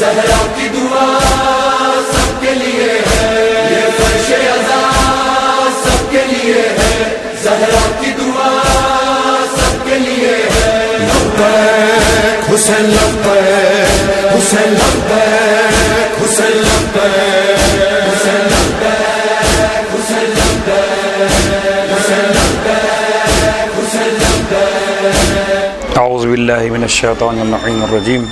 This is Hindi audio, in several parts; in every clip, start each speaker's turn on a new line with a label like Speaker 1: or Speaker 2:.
Speaker 1: ज़हरा की दुआ सबके लिए है, ये फर्शे अज़ा सबके लिए है, ज़हरा की दुआ सबके लिए है। लब्बैक हुसैन लब्बैक, हुसैन लब्बैक, हुसैन लब्बैक, हुसैन लब्बैक, हुसैन लब्बैक, हुसैन लब्बैक, हुसैन लब्बैक।
Speaker 2: औज़ु बिल्लाहि मिनश शैतानिर रजीम।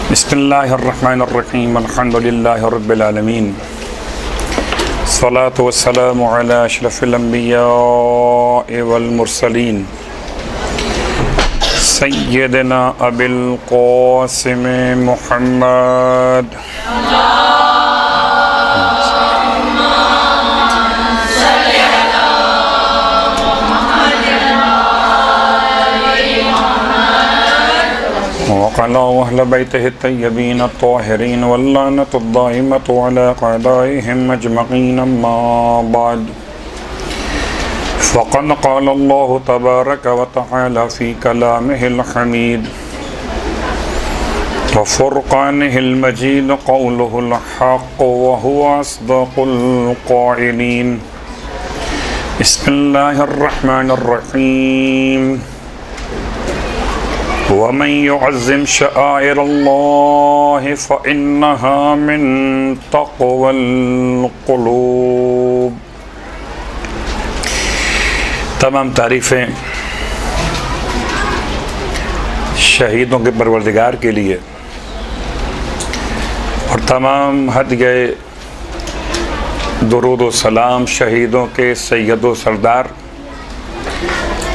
Speaker 2: बिस्मिल्लाहिर्रहमानिर्रहीम। अल्हम्दुलिल्लाहि रब्बिल आलमीन। सलातु वस्सलामु अला अशरफिल अंबिया'i वल मुरसलीन सय्यदना अबिल क़ासिम मुहम्मद। वक़ला अहल बैतिहि तय्यबीन अत्ताहिरीन वल्लानतु दाइमतु अला क़अदाइहिम अजमईन अम्मा बाद। फ़क़द क़ाल अल्लाहु तबारक व तआला फ़ी कलामिहिल हमीद व फ़ुरक़ानिहिल मजीद क़ौलुहुल हक़्क़ व हुवा अस्दक़ुल क़ाइलीन। बिस्मिल्लाहिर रहमानिर रहीम। वमन युअज़्ज़िम शआइरल्लाहि फ़इन्नहा मिन तक़वल क़ुलूब। तमाम तारीफ़ें शहीदों के परवरदिगार के लिए और तमाम हदिये दुरूद व सलाम शहीदों के सैयद व सरदार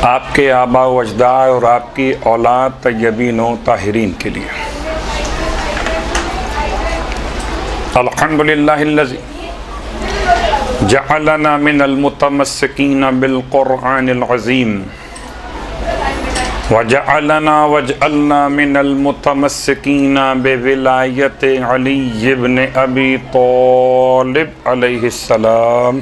Speaker 2: आपके आबा व अजदाद और आपकी औलाद तय्यबीन व ताहिरीन के लिए। अल्हम्दुलिल्लाहिल्लज़ी जअलना मिनल मुतमस्सिकीन बिल क़ुरआनिल अज़ीम व जअलना मिनल मुतमस्सिकीन बिविलायति अली इब्न अबी तालिब अलैहिस्सलाम।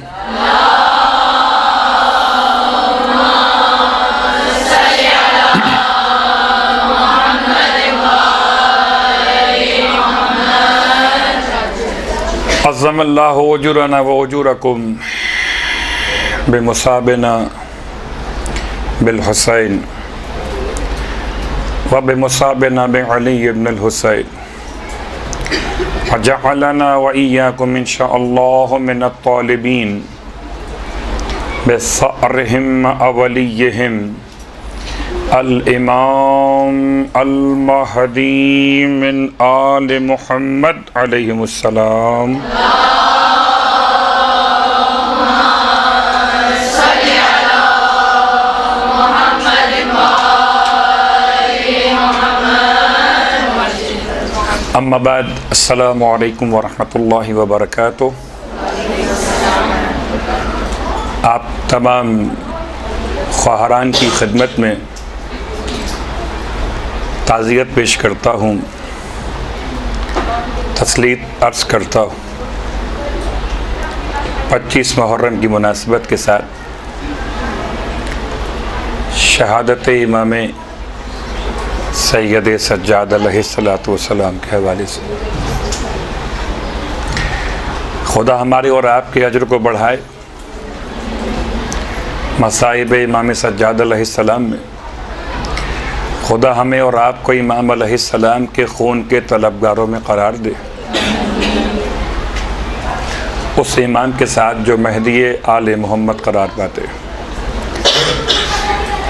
Speaker 2: अज़्ज़मल्लाहु उजूरना व उजूरकुम बिमुसाबिना बिल हुसैन व बिमुसाबिना बि अली इब्न अल हुसैन व जअलना व इय्याकुम इंशाअल्लाहु मिनत तालिबीन बिसअरिहिम अवलिय्यिहिम अल इमाम अल महदी मिन आल मुहम्मद अलैहिमुस्सलाम। अम्मा बाद, अस्सलामु अलैकुम व रहमतुल्लाहि व बरकातुहू। आप तमाम ख्वाहारान की खिदमत में ताज़ियत पेश करता हूँ, तस्लीत अर्ज़ करता हूँ। 25 मुहर्रम की मुनासिबत के साथ शहादत इमाम सैयद सज्जाद अलैहिस्सलातु वस्सलाम के हवाले से खुदा हमारे और आपके अजर को बढ़ाए। मसाइब इमाम सज्जाद अलैहिस्सलाम में खुदा हमें और आपको इमाम अलैहिस्सलाम के खून के तलबगारों में करार दे, उस इमाम के साथ जो महदी आले मोहम्मद करार पाते।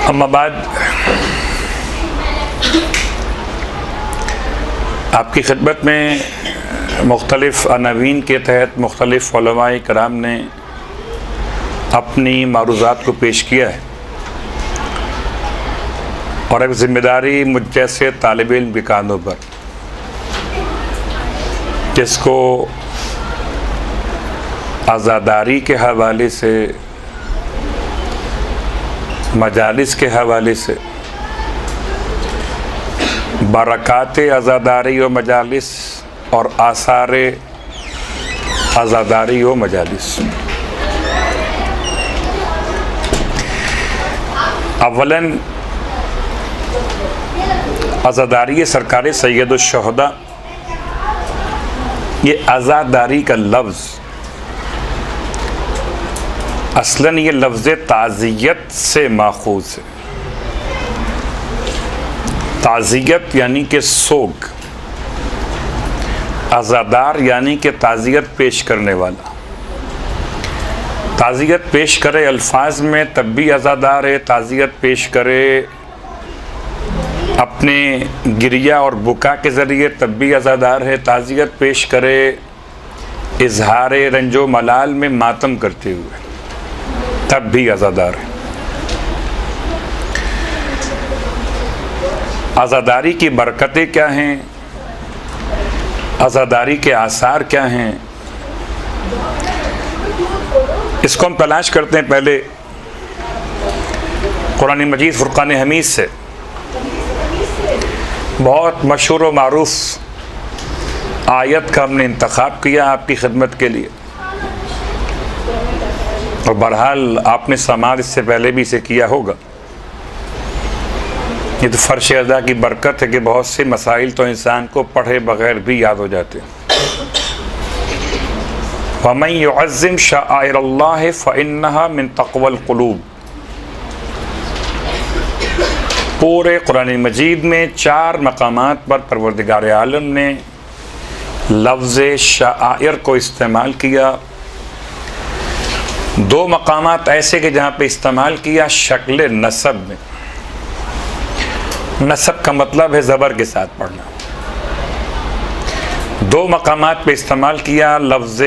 Speaker 2: अम्मा बाद, आपकी खिदमत में मुख्तलिफ़ अनावीन के तहत मुख्तलिफ़ उलमाए कराम ने अपनी मारूज़ात को पेश किया है और एक ज़िम्मेदारी मुझ जैसे तालिब इल्म के कांधों पर, जिसको आज़ादारी के हवाले से, मजालिस के हवाले से, बरक़ात आज़ादारी व मजालिस और आसार आज़ादारी व मजालिस। अव्वलन आज़ादारी सरकार सैयदुश्शुहदा ये आज़ादारी का लफ्ज़ असलन ये लफ्ज़ ताज़ियत से माखूज़ है। ताज़ियत यानी कि सोग, आज़ादार यानी कि ताज़ियत पेश करने वाला। ताज़ियत पेश करे अल्फाज में तब भी आज़ादार है, ताज़ियत पेश करे अपने गिरिया और बुका के ज़रिए तब भी आज़ादार है, ताज़ियत पेश करे इजहार रंजो मलाल में मातम करते हुए तब भी आज़ादार है। आज़ादारी की बरकतें क्या हैं, आज़ादारी के आसार क्या हैं, इसको हम तलाश करते हैं। पहले कुरान मजीद फुरक़ान हमीद से बहुत मशहूर व मारूफ आयत का हमने इंतखाब किया आपकी खिदमत के लिए, और बहरहाल आपने समाज इससे पहले भी इसे किया होगा। ये तो फ़र्श अज़ा की बरकत है कि बहुत से मसाइल तो इंसान को पढ़े बग़ैर भी याद हो जाते हैं। वमन युअज़्ज़िम शआइरल्लाह फ़इन्नहा मिन तक़वल क़ुलूब। पूरे कुरान मजीद में 4 मकामात पर परवरदिगार आलम ने लफ्ज़ शआइर को इस्तेमाल किया। 2 मकामात ऐसे कि जहाँ पे इस्तेमाल किया शक्ल नसब में। नसब का मतलब है ज़बर के साथ पढ़ना। 2 मकामात पे इस्तेमाल किया लफ्ज़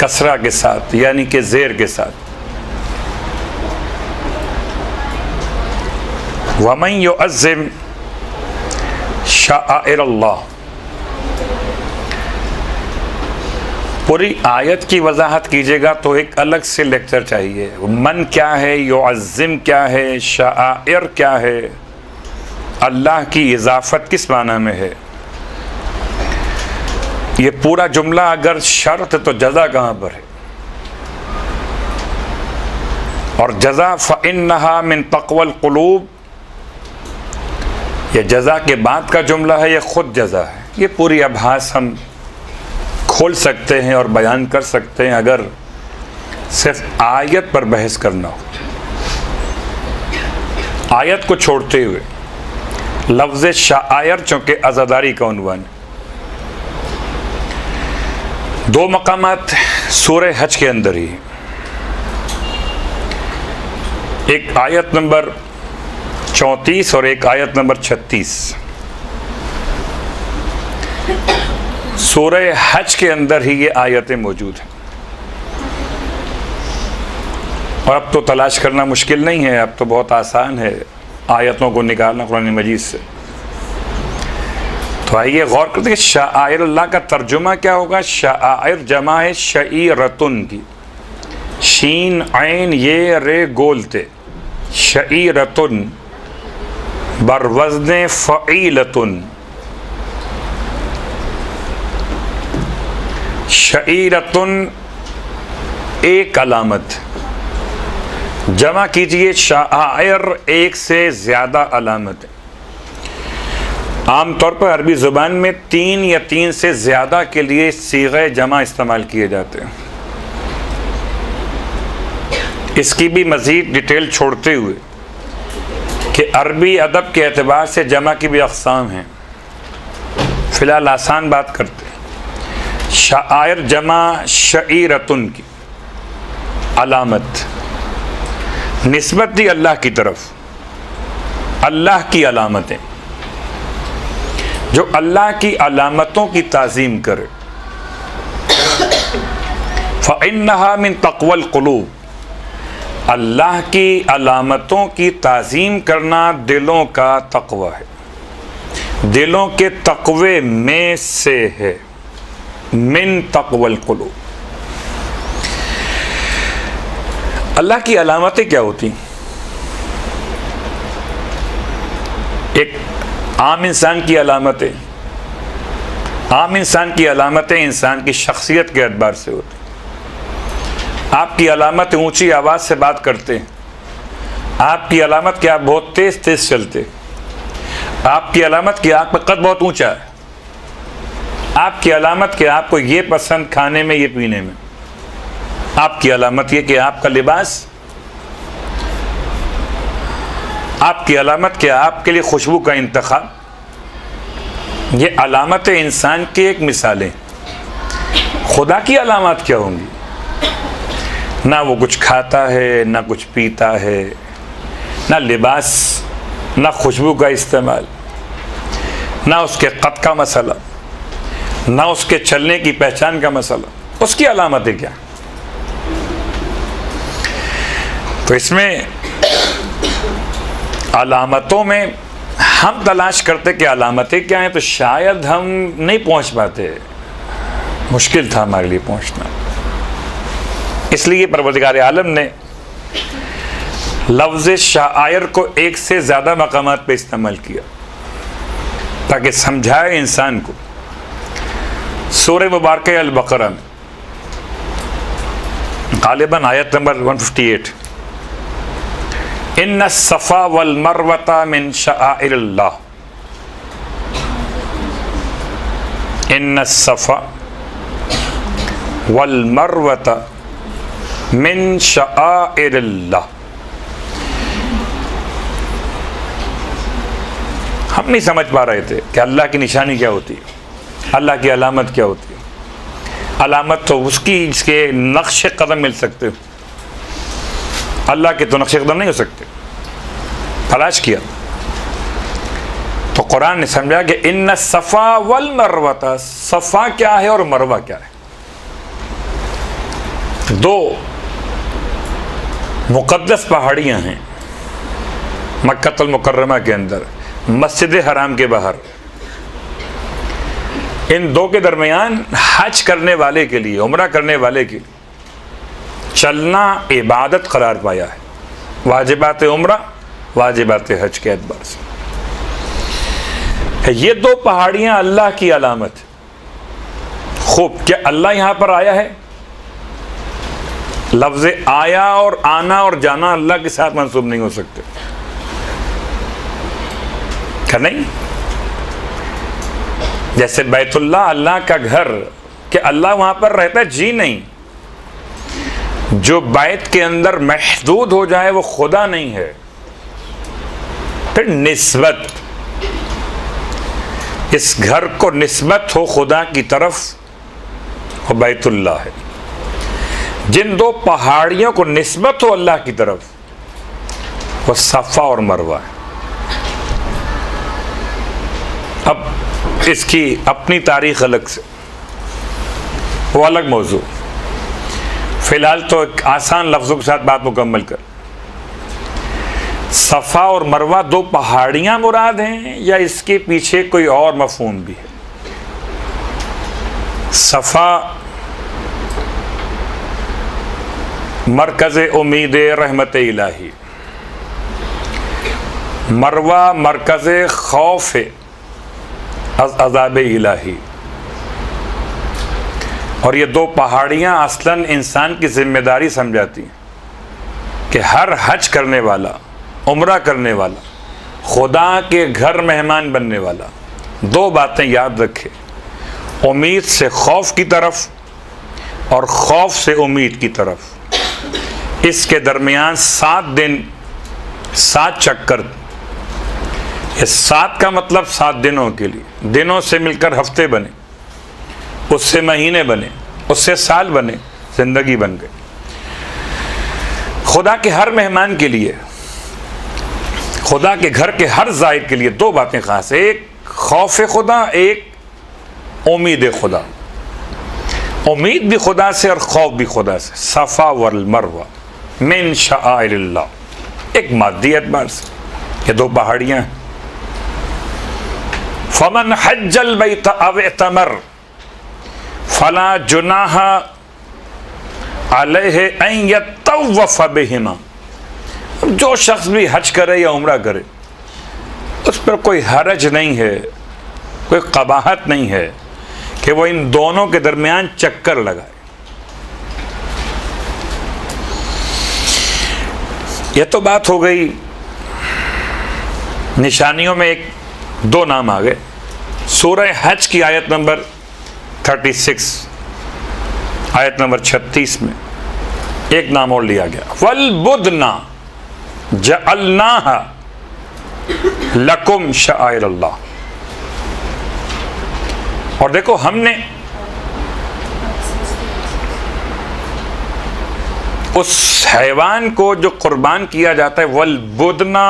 Speaker 2: कसरा के साथ यानी कि ज़ेर के साथ। वमन युअज़्ज़िम शआइरल्लाह। पूरी आयत की वजाहत कीजिएगा तो एक अलग से लेक्चर चाहिए। मन क्या है, युअज़्ज़िम क्या है, शआइर क्या है, अल्लाह की इजाफत किस माना में है। ये पूरा जुमला अगर शर्त तो जज़ा कहाँ पर है, और जज़ा फ़इन्नहा मिन तक़वल क़ुलूब, ये जज़ा के बाद का जुमला है, ये ख़ुद जज़ा है। ये पूरी आभास हम खोल सकते हैं और बयान कर सकते हैं अगर सिर्फ आयत पर बहस करना हो। आयत को छोड़ते हुए लफ्ज़ शआइर चूँकि आज़ादारी का उन्वान है। 2 मकामात सूरह हज के अंदर ही, एक आयत नंबर 34 और एक आयत नंबर 36। सूरह हज के अंदर ही ये आयतें मौजूद हैं, और अब तो तलाश करना मुश्किल नहीं है, अब तो बहुत आसान है आयतों को निकालना कुरान मजीद से। तो आइए गौर करते हैं कि शआइर अल्लाह का तर्जुमा क्या होगा। शआइर जमा है शईरतुन की, शीन ऐन ये रे गोलते, शईरतुन बरवज़्न फ़ईलतुन। शईरतुन एक अलामत, जमा कीजिए शआइर एक से ज़्यादा अलामत है। आमतौर पर अरबी ज़ुबान में 3 या 3 से ज़्यादा के लिए सीग़े जमा इस्तेमाल किए जाते हैं। इसकी भी मज़ीद डिटेल छोड़ते हुए कि अरबी अदब के एतबार से जमा की भी अक़साम हैं, फ़िलहाल आसान बात करते हैं। शआइर जमा शईरतुन की अलामत, निस्बत दी अल्लाह की तरफ, अल्लाह की अलामतें, जो अल्लाह की अलामतों की ताज़ीम करे। फ़इन्नहा मिन तक़वल क़ुलूब, अल्लाह की अलामतों की ताज़ीम करना दिलों का तक़वा है, दिलों के तक़वे में से है। मिन तक़वल क़ुलूब, अल्लाह की अलामतें क्या होती? एक आम इंसान की अलामतें, आम इंसान की अलामतें इंसान की शख्सियत के एतबार से होती। आपकी अलामत ऊंची आवाज़ से बात करते हैं, आपकी अलामत कि आप बहुत तेज़ तेज़ चलते, आपकी अलामत कि आपका कद बहुत ऊंचा है, आपकी अलामत कि आपको ये पसंद खाने में, ये पीने में। आपकी अलामत ये कि आपका लिबास, आपकी अलामत कि आपके लिए खुशबू का इंतखाब। ये अलामत इंसान की एक मिसालें। खुदा की अलामत क्या होंगी? ना वो कुछ खाता है, ना कुछ पीता है, ना लिबास, ना खुशबू का इस्तेमाल, ना उसके कद का मसला, ना उसके चलने की पहचान का मसला। उसकी अलामतें क्या? तो इसमें अलामतों में हम तलाश करते कि अलामतें क्या हैं, तो शायद हम नहीं पहुंच पाते। मुश्किल था हमारे लिए पहुंचना। इसलिए परवरदिगार आलम ने लफ्ज़ शायर को एक से ज़्यादा मकामात पे इस्तेमाल किया ताकि समझाए इंसान को। सूरह मुबारक अल बकरा में गालिबन आयत नंबर 158, इन्ना सफ़ा वल मरवता मिन शआइरिल्लाह, इन्ना सफ़ा वल मरवता मिन शआइरिल्लाह। हम नहीं समझ पा रहे थे कि अल्लाह की निशानी क्या होती है, अल्लाह की अलामत क्या होती है। अलामत तो उसकी जिसके नक्श कदम मिल सकते हो, अल्लाह के तो नक्श कदम नहीं हो सकते। तलाश किया तो कुरान ने समझा कि इन्ना सफ़ा वल मरवता, सफ़ा क्या है और मरवा क्या है। दो मुक़द्दस पहाड़ियाँ हैं मक्का मुकर्रमा के अंदर, मस्जिद हराम के बाहर। इन दो के दरमियान हज करने वाले के लिए, उम्रा करने वाले के लिए चलना इबादत करार पाया है। वाजिबात उम्रा, वाजिबात हज के एतबार से ये दो पहाड़ियां अल्लाह की अलामत। खूब, क्या अल्लाह यहां पर आया है? लफ्ज़ आया और आना और जाना अल्लाह के साथ मंसूब नहीं हो सकते, क्या नहीं? जैसे बैतुल्लाह अल्लाह का घर, कि अल्लाह वहां पर रहता है, जी नहीं। जो बैत के अंदर महदूद हो जाए वो खुदा नहीं है। फिर निस्बत, इस घर को निस्बत हो खुदा की तरफ, वो बैतुल्लाह है। जिन दो पहाड़ियों को निस्बत हो अल्लाह की तरफ, वो सफ़ा और मरवा है। अब इसकी अपनी तारीख अलग से, वो अलग मौजू। फिलहाल तो एक आसान लफ्ज़ों के साथ बात मुकम्मल कर। सफ़ा और मरवा दो पहाड़ियां मुराद हैं या इसके पीछे कोई और मफ़हूम भी है? सफ़ा मरकज़ उम्मीद रहमत इलाही, मरवा मरकज़ खौफ अज़ाब इलाही। और ये दो पहाड़ियां असलन इंसान की जिम्मेदारी समझाती हैं कि हर हज करने वाला, उम्रा करने वाला, खुदा के घर मेहमान बनने वाला दो बातें याद रखे, उम्मीद से खौफ की तरफ और खौफ से उम्मीद की तरफ। इसके दरमियान 7 दिन 7 चक्कर। ये 7 का मतलब 7 दिनों के लिए, दिनों से मिलकर हफ्ते बने, उससे महीने बने, उससे साल बने, जिंदगी बन गई। खुदा के हर मेहमान के लिए, खुदा के घर के हर ज़ायर के लिए दो बातें खास, एक खौफ खुदा, एक उम्मीद खुदा। उम्मीद भी खुदा से और खौफ भी खुदा से। सफ़ा वल मरवा मिन शआइरिल्लाह, एक मादी एतबार से ये दो पहाड़ियां। फमन हज्जल बैत अव इतमर फला जुनाह अलैहि अन यतवफ़ बिहिमा। जो शख्स भी हज करे या उम्रा करे उस पर कोई हरज नहीं है, कोई कबाहत नहीं है कि वो इन दोनों के दरमियान चक्कर लगाए। यह तो बात हो गई, निशानियों में एक दो नाम आ गए। सूरह हज की आयत नंबर 36 आयत नंबर 36 में एक नाम और लिया गया, वल बुदना जअलनाहा लकुम शआइर अल्लाह। और देखो हमने उस हैवान को जो कुर्बान किया जाता है, वल बुदना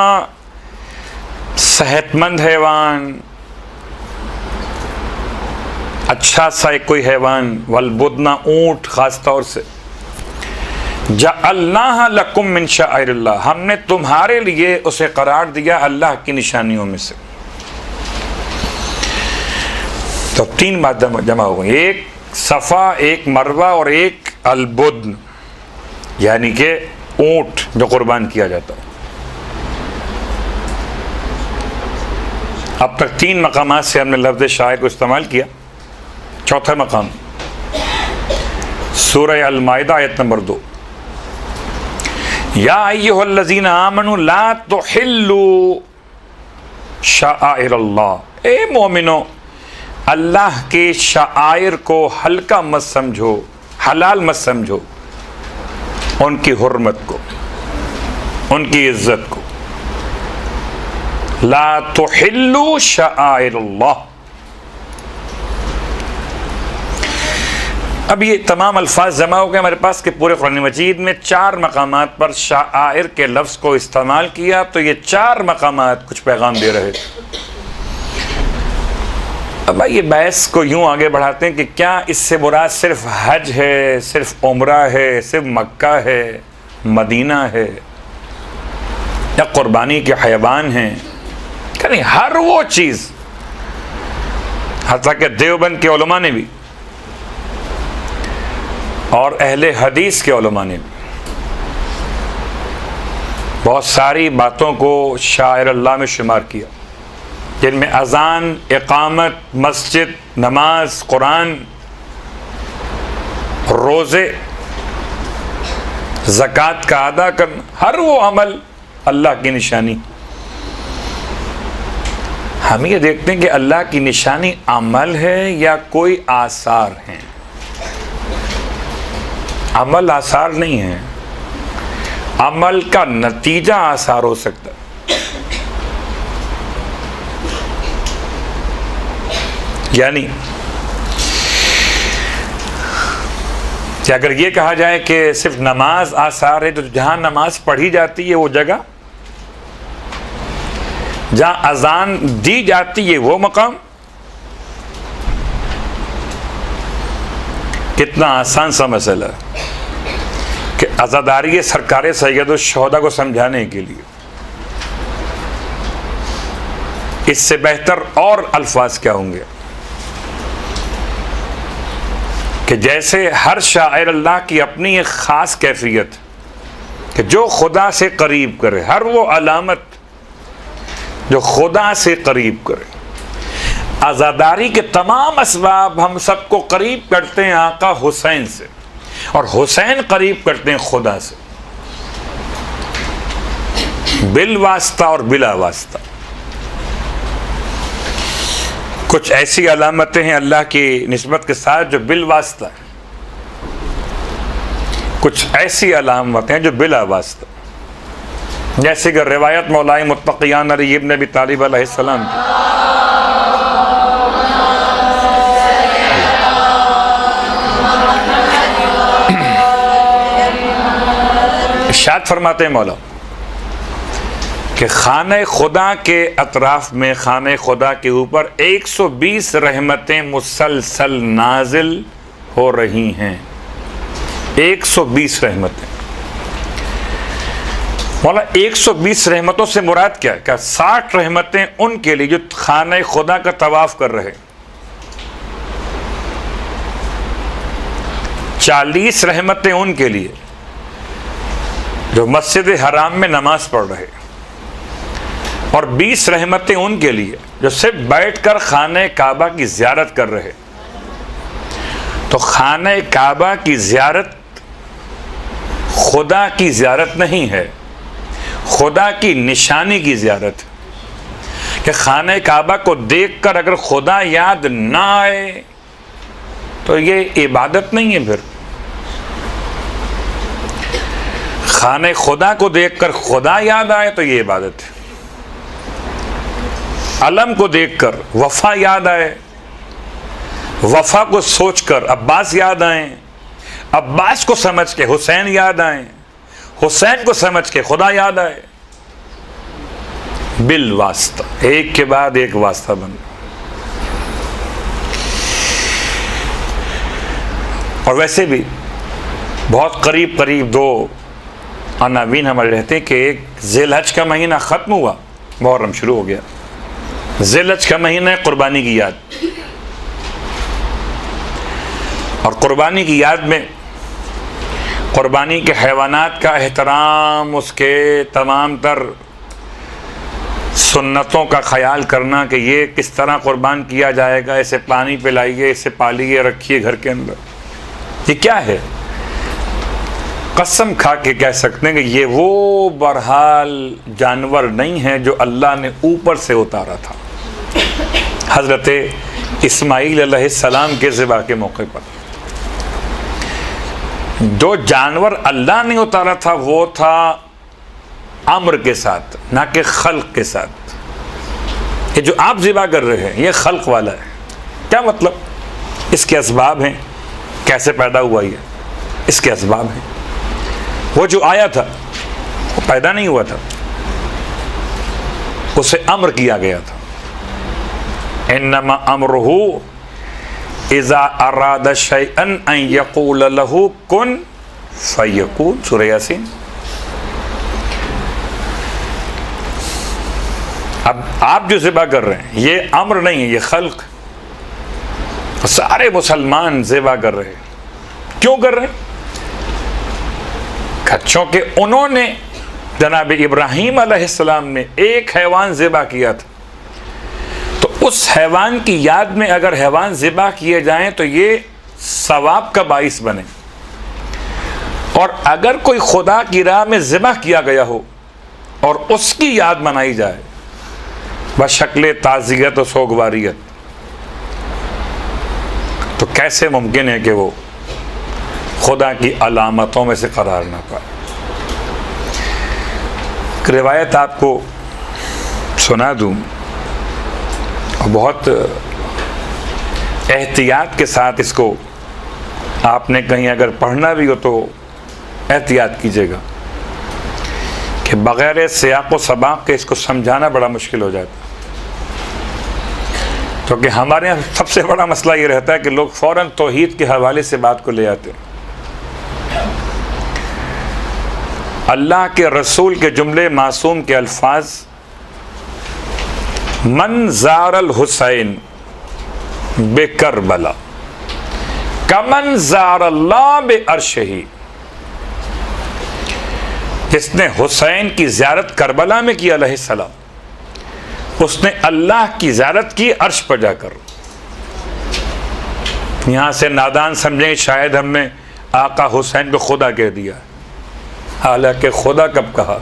Speaker 2: सेहतमंद हैवान, अच्छा सा एक कोई हैवान, वल बुदना ऊंट खास तौर से, जअलनाहा लकुम मिन शआइरिल्लाह, हमने तुम्हारे लिए उसे करार दिया अल्लाह की निशानियों में से। तो 3 बात जमा हो गई, एक सफ़ा, एक मरवा और एक अलबुद्न, यानी कि ऊंट जो कुर्बान किया जाता है। अब तक 3 मकामात से हमने लफ्ज़ शायर को इस्तेमाल किया। चौथा मकाम सूरह अल-माइदा आयत नंबर 2, या अय्युहल्लज़ीना आमनू ला तुहिल्लू शआइरल्लाह, ए मोमिनो अल्लाह के शआइर को हल्का मत समझो, हलाल मत समझो, उनकी हुर्मत को, उनकी इज्जत को। ला तुहिल्लू शआइरल्लाह। अब ये तमाम अल्फाज जमा हो गए हमारे पास कि पूरे कुरान मजीद में 4 मकामात पर शाआइर के लफ्ज़ को इस्तेमाल किया। तो ये 4 मकामात कुछ पैगाम दे रहे थे। अब ये बहस को यूं आगे बढ़ाते हैं कि क्या इससे मुराद सिर्फ हज है, सिर्फ उम्रा है, सिर्फ मक्का है, मदीना है, या कुर्बानी के हैवान हैं? क्या नहीं, हर वो चीज़, हत्ता कि देवबंद के उलमा ने भी और अहले हदीस के उलमा ने भी बहुत सारी बातों को शायर अल्लाह में शुमार किया, जिनमें अजान, इकामत, मस्जिद, नमाज, कुरान, रोज़े, ज़कात का अदा करना, हर वो अमल अल्लाह की निशानी। हम ये देखते हैं कि अल्लाह की निशानी अमल है या कोई आसार हैं। अमल आसार नहीं है, अमल का नतीजा आसार हो सकता है। यानी कि अगर ये कहा जाए कि सिर्फ नमाज आसार है, तो जहां नमाज पढ़ी जाती है वो जगह, जहां अजान दी जाती है वो मकाम, कितना आसान सा मसला है कि अज़ादारी सरकार सैयद शुहदा को समझाने के लिए इससे बेहतर और अल्फाज क्या होंगे कि जैसे हर शायर अल्लाह की अपनी एक ख़ास कैफियत कि जो खुदा से करीब करे, हर वो अलामत जो खुदा से करीब करे। आज़ादारी के तमाम असबाब हम सबको करीब करते हैं आका हुसैन से, और हुसैन करीब करते हैं खुदा से, बिल वास्ता और बिला वास्ता। कुछ ऐसी अलामतें हैं अल्लाह की निस्बत के साथ जो बिल वास्ता है, कुछ ऐसी अलामतें हैं जो बिला वास्ता, जैसे कि रिवायत मौलाई मुत्तक़ियान अली इब्न अबी तालिब अलैहिस्सलाम की। इरशाद फरमाते हैं मौला कि खाने खुदा के अतराफ में, खाने खुदा के ऊपर 120 रहमतें मुसलसल नाजिल हो रही हैं। 120 रहमतें। मौला 120 रहमतों से मुराद क्या है? क्या 60 रहमतें उनके लिए जो खाने खुदा का तवाफ कर रहे, 40 रहमतें उनके लिए जो मस्जिद हराम में नमाज पढ़ रहे, और 20 रहमतें उनके लिए जो सिर्फ बैठकर खाने काबा की ज़ियारत कर रहे। तो खाने काबा की ज़ियारत खुदा की ज़ियारत नहीं है, खुदा की निशानी की ज़ियारत है कि खाने काबा को देखकर अगर खुदा याद ना आए तो ये इबादत नहीं है। फिर खाने खुदा को देखकर खुदा याद आए तो ये इबादत है। अलम को देखकर वफा याद आए, वफा को सोचकर अब्बास याद आए, अब्बास को समझ के हुसैन याद आए, हुसैन को समझ के खुदा याद आए। बिल वास्ता, एक के बाद एक वास्ता बन। और वैसे भी बहुत करीब करीब 2 अनावीन हमारे रहते हैं कि एक ज़िलहज का महीना ख़त्म हुआ, मुहर्रम शुरू हो गया। ज़िलहज का महीना है कुर्बानी की याद, और कुर्बानी की याद में कुर्बानी के हैवानात का एहतराम, उसके तमाम तर सुन्नतों का ख्याल करना कि ये किस तरह कुर्बान किया जाएगा, इसे पानी पिलाइए, इसे पालिए, रखिए घर के अंदर, ये क्या है? कसम खा के कह सकते हैं कि ये वो बहरहाल जानवर नहीं है जो अल्लाह ने ऊपर से उतारा था हज़रत इस्माईल अलैहिस्सलाम के ज़िबा के मौके पर। जो जानवर अल्लाह ने उतारा था वो था अम्र के साथ, ना कि खल्क के साथ। ये जो आप ज़िबा कर रहे हैं ये खल्क वाला है। क्या मतलब? इसके असबाब हैं, कैसे पैदा हुआ ये, इसके असबाब हैं। वो जो आया था वो पैदा नहीं हुआ था, उसे अम्र किया गया था। इन्नमा अम्रुहु इज़ा अरादा शैअन अन यक़ूल लहू कुन फ़यकून, सूरह यासीन। अब आप जो ज़िबा कर रहे हैं ये अम्र नहीं है, ये खल्क। सारे मुसलमान ज़िबा कर रहे हैं, क्यों कर रहे हैं? क्योंकि उन्होंने जनाब इब्राहीम अलैहिस्सलाम ने एक हैवान ज़िबा किया था, तो उस हैवान की याद में अगर हैवान ज़िबा किए जाएं तो ये सवाब का बाइस बने। और अगर कोई खुदा की राह में ज़िबा किया गया हो और उसकी याद मनाई जाए बशक्ल ताज़ियत और सोगवारियत, तो कैसे मुमकिन है कि वो खुदा की अलामतों में से करार ना पाए। रिवायत आपको सुना दूँ, और बहुत एहतियात के साथ इसको आपने कहीं अगर पढ़ना भी हो तो एहतियात कीजिएगा कि बग़ैर सियाक़ व सबाक़ के इसको समझाना बड़ा मुश्किल हो जाता है। क्योंकि हमारे यहाँ सबसे बड़ा मसला ये रहता है कि लोग फ़ौरन तौहीद के हवाले से बात को ले आते हैं। अल्लाह के रसूल के जुमले मासूम के अल्फाज, मन ज़ारल हुसैन बे करबला कमन ज़ारल्लाह बे अर्शही, जिसने हुसैन की ज़ियारत करबला में की अलैहिस्सलाम, उसने अल्लाह की ज़ियारत की अर्श पर जाकर। यहाँ से नादान समझें शायद हमने आका हुसैन को खुदा कह दिया, हालांकि खुदा कब कहा?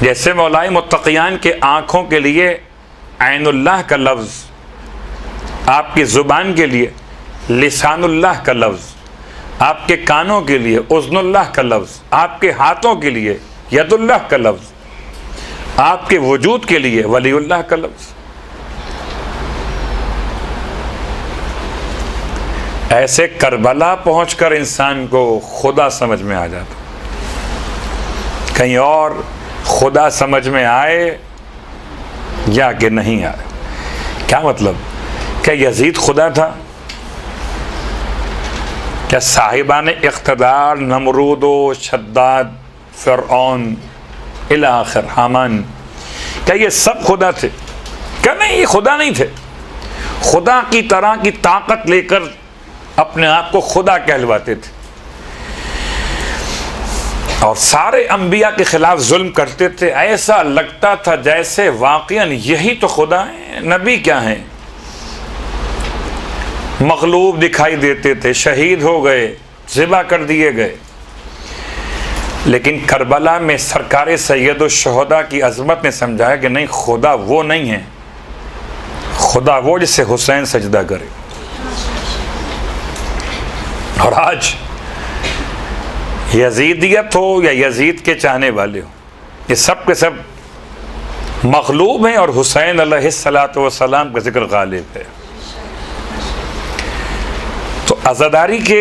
Speaker 2: जैसे मौलाए मुत्तक़ियान के आँखों के लिए ऐनुल्लाह का लफ्ज़, आपकी ज़ुबान के लिए लिसानुल्लाह का लफ्ज़, आपके कानों के लिए उज़्नुल्लाह का लफ्ज़, आपके हाथों के लिए यदुल्लाह का लफ्ज़, आपके वजूद के लिए वलीउल्लाह का लफ्ज़। ऐसे करबला पहुंचकर इंसान को खुदा समझ में आ जाता। कहीं और खुदा समझ में आए या कि नहीं आए, क्या मतलब? क्या यजीद खुदा था? क्या साहिबान इख्तिदार नमरूद व शद्दाद, फ़िरऔन इला आखिर, हामान, क्या ये सब खुदा थे? क्या नहीं, ये खुदा नहीं थे। खुदा की तरह की ताकत लेकर अपने आप को खुदा कहलवाते थे और सारे अंबिया के खिलाफ जुल्म करते थे। ऐसा लगता था जैसे वाक़ईन यही तो खुदा हैं। नबी क्या हैं? मग़लूब दिखाई देते थे, शहीद हो गए, ज़िबा कर दिए गए। लेकिन करबला में सरकार सैयद शुहदा की अज़मत ने समझाया कि नहीं, खुदा वो नहीं है, खुदा वो जिससे हुसैन सजदा करे। और आज यजीदियत हो या यजीद के चाहने वाले हो, ये सब के सब मखलूब हैं और हुसैन अलैहिस्सलातु वस्सलाम का जिक्र गालिब है। तो अज़ादारी के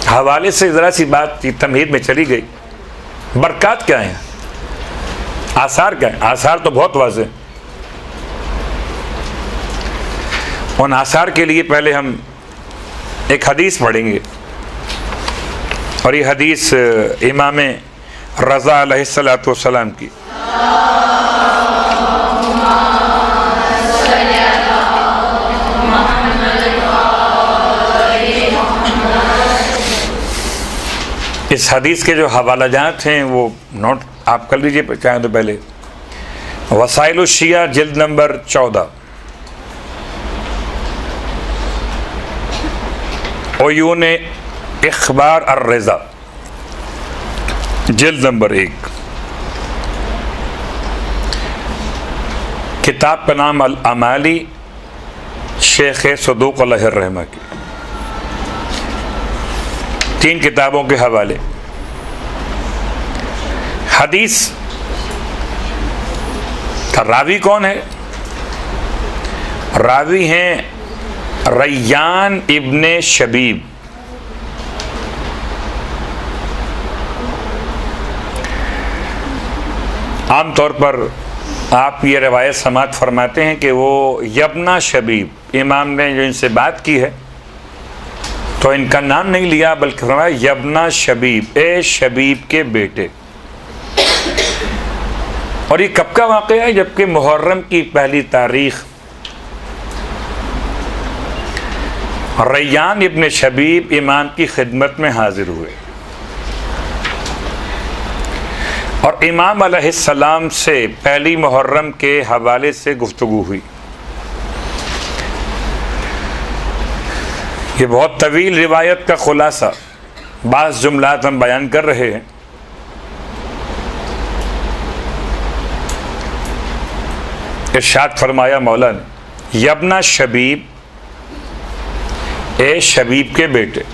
Speaker 2: हवाले से ज़रा सी बात की तमहीद में चली गई। बरक़ात क्या है, आसार क्या है? आसार तो बहुत वाज़ेह। उन आसार के लिए पहले हम एक हदीस पढ़ेंगे, और ये हदीस इमाम रज़ा अलैहिस्सलातु वस्सलाम की। इस हदीस के जो हवालाजात हैं वो नोट आप कर लीजिए चाहें तो पहले। वसाइल शिया जिल्द नंबर 14, उयून इख़बार अर्रज़ा जिल्द नंबर 1, किताब का नाम अल अमाली, शेख सदूक अलैहि रहमा की। 3 किताबों के हवाले। हदीस का रावी कौन है? रावी हैं रैयान इब्ने शबीब। आम तौर पर आप ये रवायत समात फरमाते हैं कि वो यब्ना शबीब, इमाम ने जो इनसे बात की है तो इनका नाम नहीं लिया बल्कि फरमाया यब्ना शबीब, ए शबीब के बेटे। और ये कब का वाक़या है? जबकि मुहर्रम की पहली तारीख रैयान इब्न शबीब इमाम की खिदमत में हाजिर हुए और इमाम अलैहिस्सलाम से पहली मुहर्रम के हवाले से गुफ्तगू हुई। ये बहुत तवील रिवायत का खुलासा बाज़ जुमलात हम बयान कर रहे हैं। इरशाद फरमाया मौला ने, यब्ना शबीब, ए शबीब के बेटे,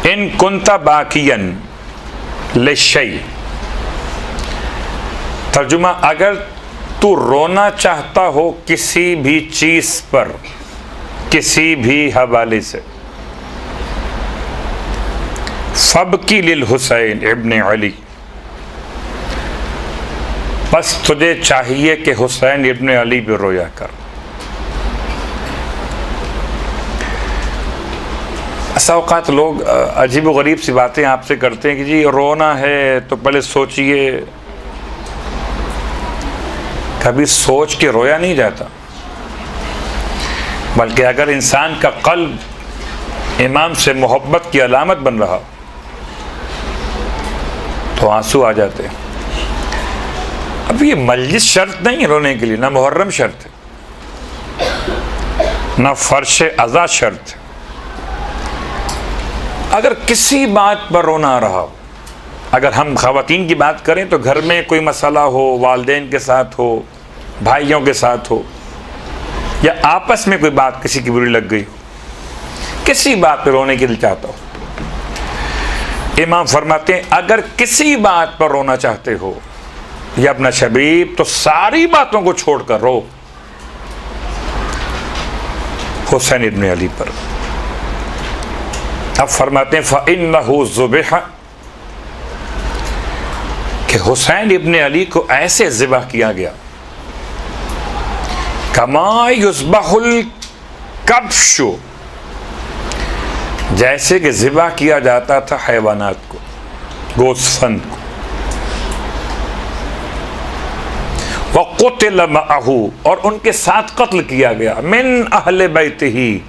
Speaker 2: इन कुंता बाकियन लिशै। तर्जुमा, अगर तू रोना चाहता हो किसी भी चीज पर, किसी भी हवाले से, फबकी लिल हुसैन इब्न अली, बस तुझे चाहिए कि हुसैन इब्न अली पे रोया कर। ऐसा औकात लोग अजीब व गरीब सी बातें आपसे करते हैं कि जी रोना है तो पहले सोचिए। कभी सोच के रोया नहीं जाता, बल्कि अगर इंसान का कल्ब इमाम से मोहब्बत की अलामत बन रहा तो आंसू आ जाते हैं। अब ये मजलिस शर्त नहीं है रोने के लिए, ना मुहर्रम शर्त है, ना फर्श अज़ा शर्त है। अगर किसी बात पर रोना आ रहा हो, अगर हम ख़वातीन की बात करें तो घर में कोई मसला हो, वालिदैन के साथ हो, भाइयों के साथ हो, या आपस में कोई बात किसी की बुरी लग गई हो, किसी बात पर रोने के लिए चाहता हो, इमाम फरमाते हैं अगर किसी बात पर रोना चाहते हो या अपना शबीब, तो सारी बातों को छोड़कर रो हुसैन इब्न अली पर। अब फरमाते हैं फ़इन्नहु ज़ुबिहा, कि हुसैन इब्न अली को ऐसे ज़िबह किया गया कमा युज़बहुल कब्शु, जैसे कि ज़िबह किया जाता था हैवानात को, गोस्फंद को। वक़ुतिल मअहू, और उनके साथ कत्ल किया गया, मिन अहले बैतिही,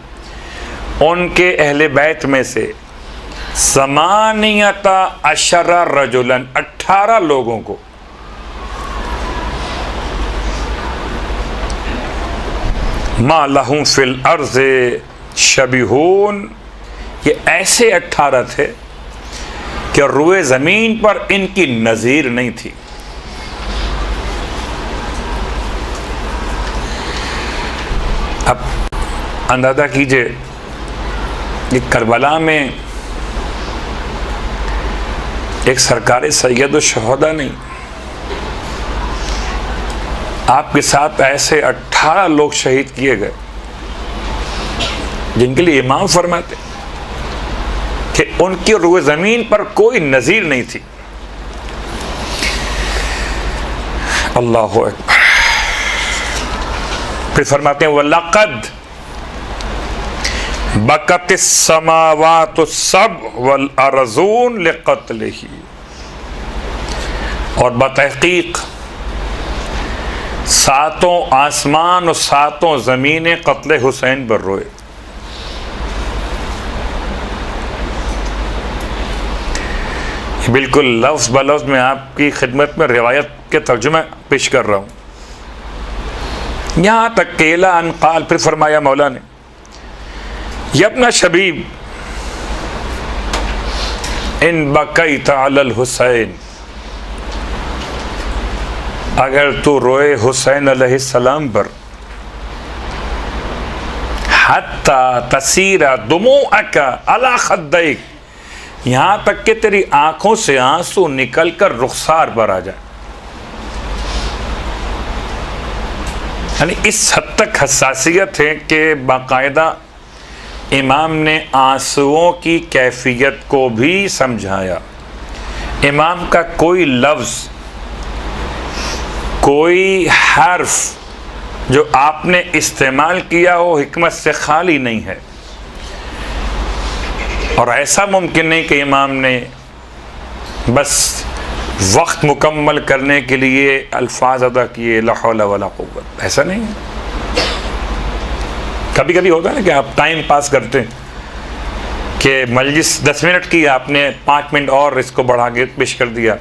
Speaker 2: उनके अहले बैत में से, समानियता अशरा रजुलन, 18 लोगों को। मा लहुम फिल अर्ज़े शबिहून, ये ऐसे 18 थे कि रुए ज़मीन पर इनकी नज़ीर नहीं थी। अब अंदाज़ा कीजिए कि करबला में एक सरकारी सैयद शहदा नहीं, आपके साथ ऐसे 18 लोग शहीद किए गए जिनके लिए इमाम फरमाते कि उनकी रूह ज़मीन पर कोई नज़ीर नहीं थी। अल्लाहु अकबर। फिर फरमाते हैं वलक़द बकतिस समावातु सब वल अर्ज़ून लिक़त्लिही, और बतहक़ीक़ सातों आसमान और सातों ज़मीनें क़त्ल हुसैन पर रोए। बिल्कुल लफ्ज़ ब लफ्ज़ में आपकी खिदमत में रिवायत के तर्जुमा पेश कर रहा हूँ। यहाँ तक केला अनकाल, फिर फरमाया मौला ने यब्न शबीब इन बकैत अलल हुसैन, अगर तू रोए हुसैन अलैहिस्सलाम पर, हत्ता तसीरा दुमुअका अला खद्दैक, यहाँ तक कि तेरी आंखों से आंसू निकलकर रुखसार पर आ जाए। यानी इस हद तक हसासियत है कि बाकायदा इमाम ने आंसुओं की कैफियत को भी समझाया। इमाम का कोई लफ्ज़, कोई हर्फ जो आपने इस्तेमाल किया हो हिकमत से खाली नहीं है, और ऐसा मुमकिन नहीं कि इमाम ने बस वक्त मुकम्मल करने के लिए अल्फाज अदा किए ला हौला वला कुव्वत, ऐसा नहीं है। कभी कभी होता है ना कि आप टाइम पास करते हैं कि मजलिस 10 मिनट की, आपने 5 मिनट और इसको बढ़ा के पेश कर दिया,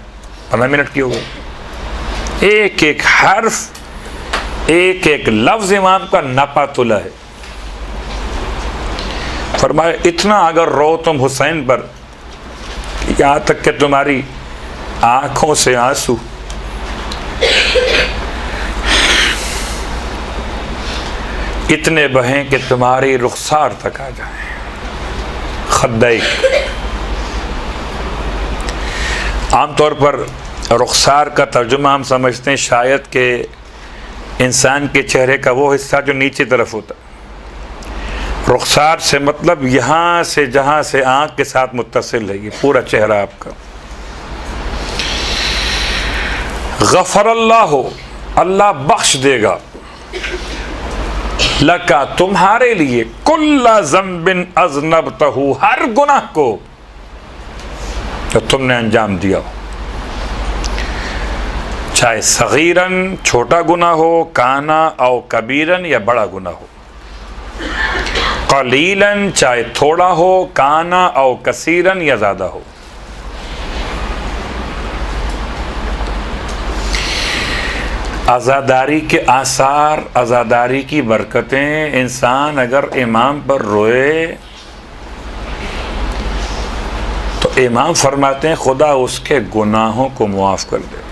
Speaker 2: 15 मिनट की हो गई। एक एक हर्फ, एक एक लफ्ज़ इमाम का नापा तुला है। फरमाया इतना अगर रो तुम हुसैन पर, यहाँ तक कि तुम्हारी आंखों से आंसू इतने बहें कि तुम्हारी रुखसार तक आ जाए। खद्दैक, आमतौर पर रुखसार का तर्जुमा हम समझते हैं शायद कि इंसान के चेहरे का वो हिस्सा जो नीचे तरफ होता। रुखसार से मतलब यहाँ से जहाँ से आँख के साथ मुत्तसिल है, ये पूरा चेहरा आपका। गफ़रल्लाहु, अल्लाह बख्श देगा, लका तुम्हारे लिए, कुल्ला ज़म्बिन अज़नबतहु, हर गुनाह को जो तुमने अंजाम दिया हो, चाहे सगीरन छोटा गुनाह हो, काना औ कबीरन या बड़ा गुनाह हो, कलीलन चाहे थोड़ा हो, काना औ कसीरन या ज़्यादा हो। आज़ादारी के आसार, आज़ादारी की बरकतें, इंसान अगर इमाम पर रोए तो इमाम फरमाते हैं खुदा उसके गुनाहों को मुआफ़ कर देगा।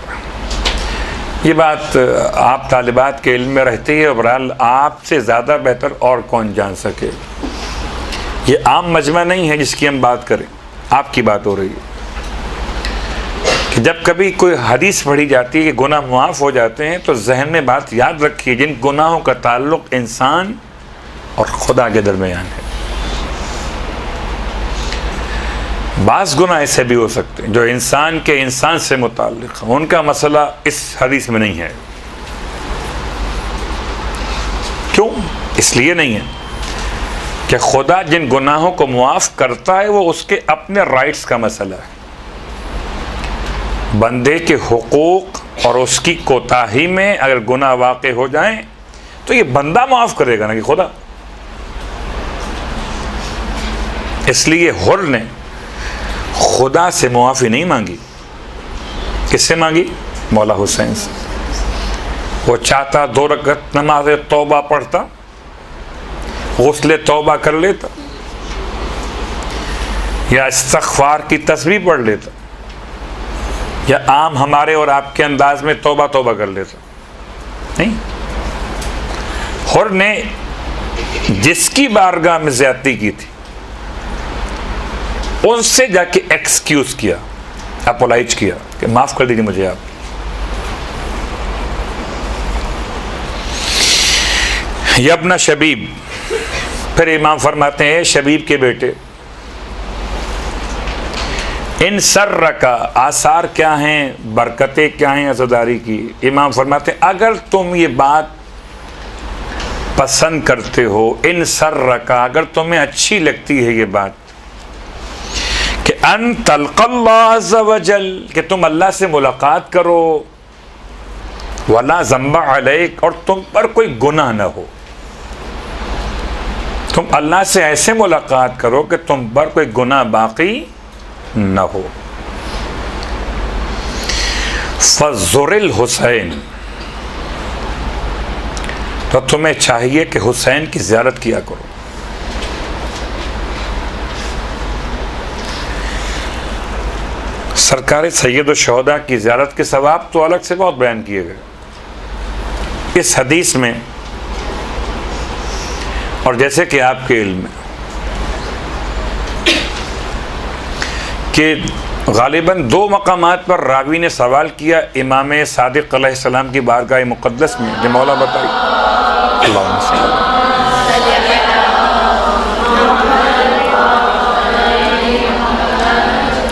Speaker 2: ये बात आप तालिबात के इल्म में रहती है, और बहरहाल आपसे ज़्यादा बेहतर और कौन जान सके। ये आम मजमा नहीं है जिसकी हम बात करें, आपकी बात हो रही है कि जब कभी कोई हदीस पढ़ी जाती है कि गुनाह मुआफ़ हो जाते हैं, तो जहन में बात याद रखिए जिन गुनाहों का ताल्लुक़ इंसान और खुदा के दरमियान है। बाज़ गुनाह ऐसे भी हो सकते हैं जो इंसान के इंसान से मुताल्लिक़ हैं, उनका मसला इस हदीस में नहीं है। क्यों? इसलिए नहीं है कि खुदा जिन गुनाहों को मुआफ़ करता है वो उसके अपने राइट्स का मसला है। बंदे के हुकूक और उसकी कोताही में अगर गुनाह वाक़े हो जाएं तो ये बंदा माफ़ करेगा ना कि खुदा। इसलिए हुर ने खुदा से मुआफ़ी नहीं मांगी, किससे मांगी? मौला हुसैन से। वो चाहता 2 रकअत नमाज तौबा पढ़ता, गुस्ले तौबा कर लेता, या इस्तग़फ़ार की तस्बीह पढ़ लेता, या आम हमारे और आपके अंदाज में तौबा तौबा कर लेता। नहीं, हुर ने जिसकी बारगाह में ज्यादती की थी उनसे जाके एक्सक्यूज किया, अपोलाइज किया कि माफ कर दीजिए मुझे आप। ये अपना शबीब, फिर इमाम फरमाते हैं शबीब के बेटे, इन सर्र का आसार क्या हैं, बरकतें क्या हैं अज़ादारी की। इमाम फरमाते हैं अगर तुम ये बात पसंद करते हो, इन सर्र का, अगर तुम्हें अच्छी लगती है ये बात कि अन तल्क़ल्लाह अज़्ज़ व जल, कि तुम अल्लाह से मुलाकात करो, वला ज़म्बा अलैक, और तुम पर कोई गुनाह न हो, तुम अल्लाह से ऐसे मुलाकात करो कि तुम पर कोई गुनाह बाकी न हो। फज़ुरिल हुसैन, तो तुम्हें चाहिए कि हुसैन की ज़ियारत किया करो। सरकार सैयद शुहदा की ज़ियारत के सवाब तो अलग से बहुत बयान किए गए इस हदीस में, और जैसे कि आपके इल्म में कि गालिबन 2 मकामात पर रावी ने सवाल किया इमाम सादिक अलैहिस्सलाम की बारगाह मुक़द्दस में, जो मौला बताई।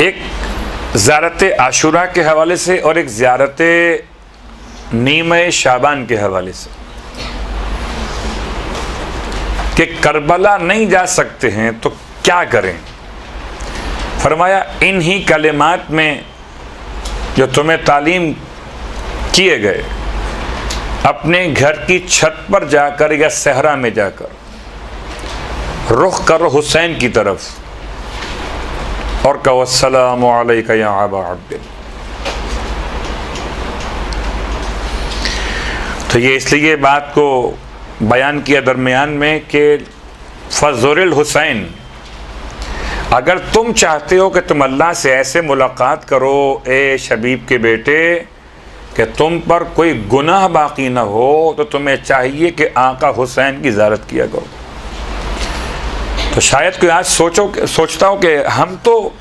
Speaker 2: एक ज़ियारत आशुरा के हवाले से और एक ज़ियारत नीम शाबान के हवाले से, कि करबला नहीं जा सकते हैं तो क्या करें। फरमाया इन्हीं कलिमात में जो तुम्हें तालीम किए गए, अपने घर की छत पर जाकर या सहरा में जाकर रुख करो हुसैन की तरफ और कहो अस्सलामु अलैका या अबा अब्दिल। तो ये इसलिए बात को बयान किया दरमियान में कि फज़ुरिल हुसैन, अगर तुम चाहते हो कि तुम अल्लाह से ऐसे मुलाकात करो ए शबीब के बेटे कि तुम पर कोई गुनाह बाकी ना हो, तो तुम्हें चाहिए कि आका हुसैन की ज़ियारत किया करो। तो शायद कोई आज सोचता हो कि हम तो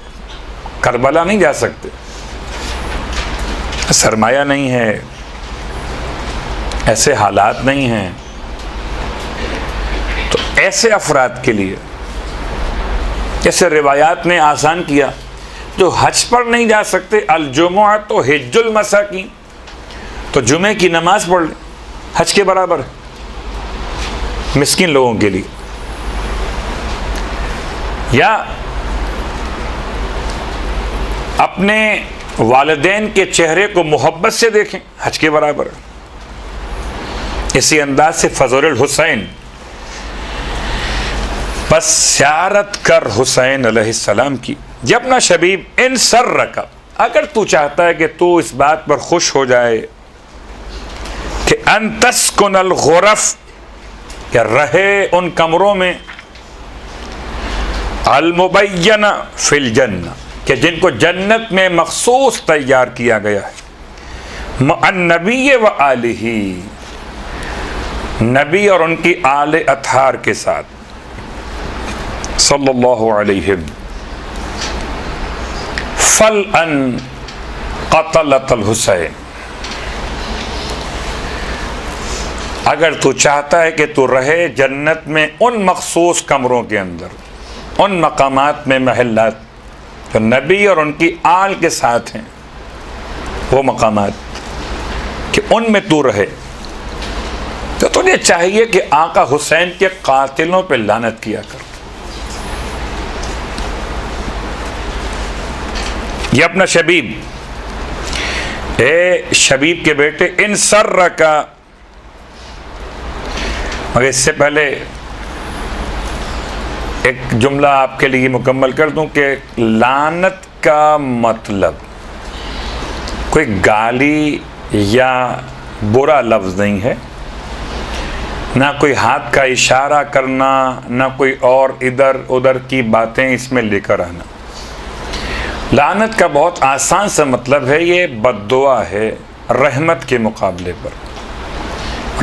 Speaker 2: करबला नहीं जा सकते, सरमाया नहीं है, ऐसे हालात नहीं हैं। तो ऐसे अफराद के लिए जैसे रिवायात ने आसान किया, जो हज पर नहीं जा सकते, अल-जुमुआ तो हिज्जुल मसाकीन, तो जुमे की नमाज पढ़ ले, हज के बराबर है मिस्किन लोगों के लिए। या अपने वालिदैन के चेहरे को मोहब्बत से देखें, हज के बराबर है। इसी अंदाज से फज़ुरिल हुसैन, बस ज़ियारत कर हुसैन अलैहिस्सलाम की। जब ना शबीब इन सर्र का, अगर तू चाहता है कि तू इस बात पर खुश हो जाए कि अन तस्कुनल गुरफ, क्या रहे उन कमरों में, अल मुबय्यना फिल जन्ना, कि जिनको जन्नत में मखसूस तैयार किया गया है, मअन नबी व आलिही, नबी और उनकी आले अतहार के साथ, सल्लल्लाहु अलैहि, फल अन क़तलतल हुसैन, अगर तू चाहता है कि तू रहे जन्नत में उन मखसूस कमरों के अंदर, उन मकामात में, महल्लात जो नबी और उनकी आल के साथ हैं, वो मकामात कि उनमें तू रहे, तो तुझे चाहिए कि आका हुसैन के कातिलों पे लानत किया कर। ये अपना शबीब, ए शबीब के बेटे, इन सर्र का। मगर इससे पहले एक जुमला आपके लिए मुकम्मल कर दूं कि लानत का मतलब कोई गाली या बुरा लफ्ज़ नहीं है, ना कोई हाथ का इशारा करना, ना कोई और इधर उधर की बातें इसमें लेकर आना। लानत का बहुत आसान सा मतलब है, ये बद्दुआ है रहमत के मुकाबले पर।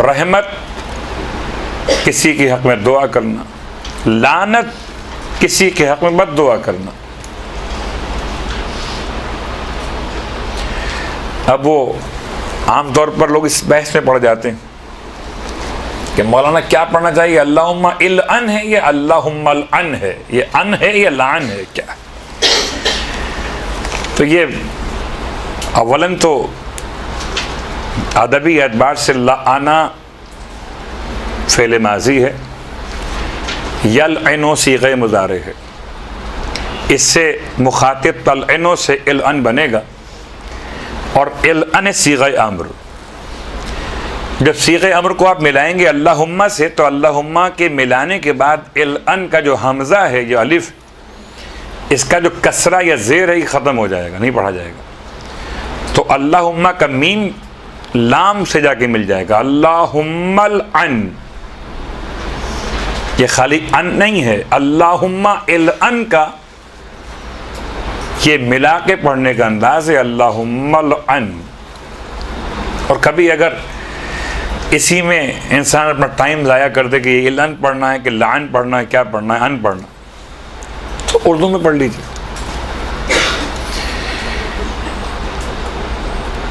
Speaker 2: रहमत किसी के हक में दुआ करना, लानत किसी के हक में बद दुआ करना। अब वो आमतौर पर लोग इस बहस में पड़ जाते हैं कि मौलाना क्या पढ़ना चाहिए, अल्लाहुम्मा इल अन है या अल्लाहुम्मा अन है, ये अन है या लान है क्या? तो ये अवलन तो अदबी एतबार से लाना फ़ेल माजी है, यलअनु सीग़े मुज़ारे है, इससे मुखातिब तलअनु से इलअन बनेगा और इलअन सीग़े अम्र। जब सीग़े अम्र को आप मिलाएंगे अल्लाहुम्मा से, तो अल्लाहुम्मा के मिलाने के बाद इलअन का जो हमज़ा है, जो अलिफ, इसका जो कसरा या ज़ेर है ये ख़त्म हो जाएगा, नहीं पढ़ा जाएगा। तो अल्लाहुम्मा का मीम लाम से जाके मिल जाएगा, अल्लाहुम्मल अन। ये खाली अन नहीं है, अल्लाहुम्मा इलअन का ये मिला के पढ़ने का अंदाज है, अल्लाहुम्मल अन। और कभी अगर इसी में इंसान अपना टाइम ज़ाया कर दे कि ये इलन पढ़ना है कि लान पढ़ना है, क्या पढ़ना है, अन पढ़ना, तो उर्दू में पढ़ लीजिए।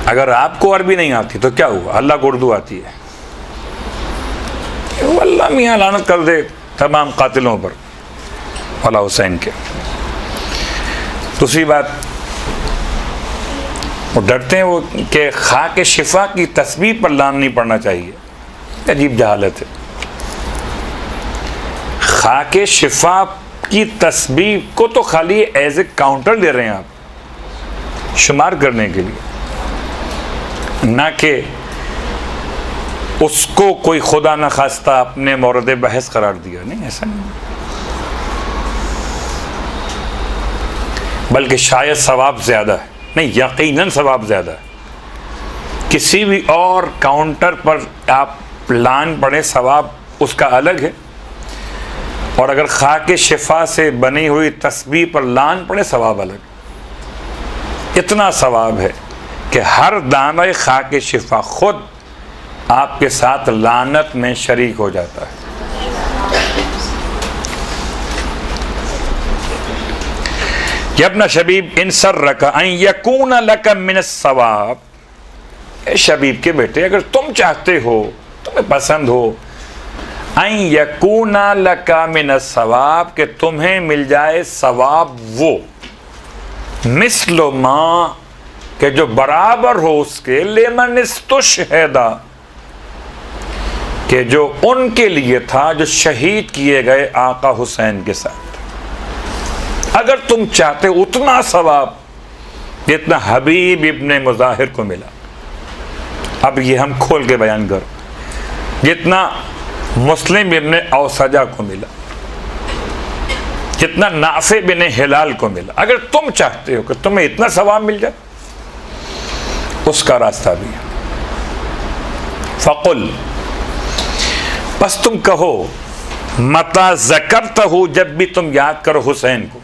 Speaker 2: अगर आपको अरबी नहीं आती तो क्या हुआ, अल्लाह को उर्दू आती है, अल्लाह मियाँ लानत कर दे तमाम कातिलों पर, वाला हुसैन के। दूसरी बात, वो डरते हैं वो कि खाक शिफा की तस्बीह पर लान नहीं पढ़ना चाहिए। अजीब जहालत है। खाक शिफा की तस्बीह को तो खाली एज ए काउंटर दे रहे हैं आप, शुमार करने के लिए, ना कि उसको कोई खुदा न खास्ता अपने मौरद बहस करार दिया। नहीं, ऐसा नहीं, बल्कि शायद सवाब ज़्यादा है, नहीं यकीनन सवाब ज़्यादा है। किसी भी और काउंटर पर आप लान पढ़े, सवाब उसका अलग है, और अगर खाके शिफा से बनी हुई तस्बीह पर लान पढ़े, सवाब अलग। इतना सवाब है कि हर दाना खाके शिफा खुद आपके साथ लानत में शरीक हो जाता है। यब्न शबीब इन सर्रका अन यकून लक मिन सवाब, शबीब के बेटे अगर तुम चाहते हो, तुम्हें पसंद हो, अन यकून लक मिन सवाब, के तुम्हें मिल जाए सवाब वो, मिस्लो माँ के जो बराबर हो उसके, लेमन इस्तुशहिदा के जो उनके लिए था जो शहीद किए गए आका हुसैन के साथ। अगर तुम चाहते उतना सवाब जितना हबीब इब्ने मुज़ाहिर को मिला, अब ये हम खोल के बयान कर, जितना मुस्लिम इब्ने औसजा को मिला, जितना नाफे बिन हिलाल को मिला, अगर तुम चाहते हो कि तुम्हें इतना सवाब मिल जाए, उसका रास्ता भी है। फ़कुल, बस तुम कहो, मता ज़करतहु, जब भी तुम याद करो हुसैन को,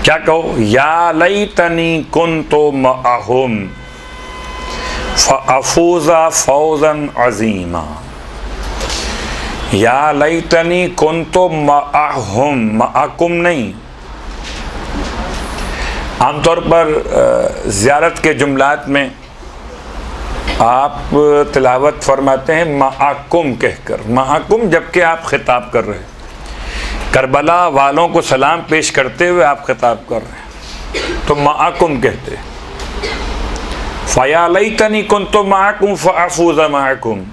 Speaker 2: क्या कहो, या लैतनी कुन्तु मअहुम फअफूज़ा फौज़न अज़ीमा। या लैतनी कुन्तु मअहुम, मअकुम नहीं। आमतौर पर ज़ियारत के जुमलात में आप तिलावत फरमाते हैं मअकुम कहकर, मअकुम जबकि आप खिताब कर रहे हैं, करबला वालों को सलाम पेश करते हुए आप खिताब कर रहे हैं, तो मअकुम कहते हैं। फ़या लैतनी कुन्तु मअकुम फ़अफ़ूज़ मअकुम,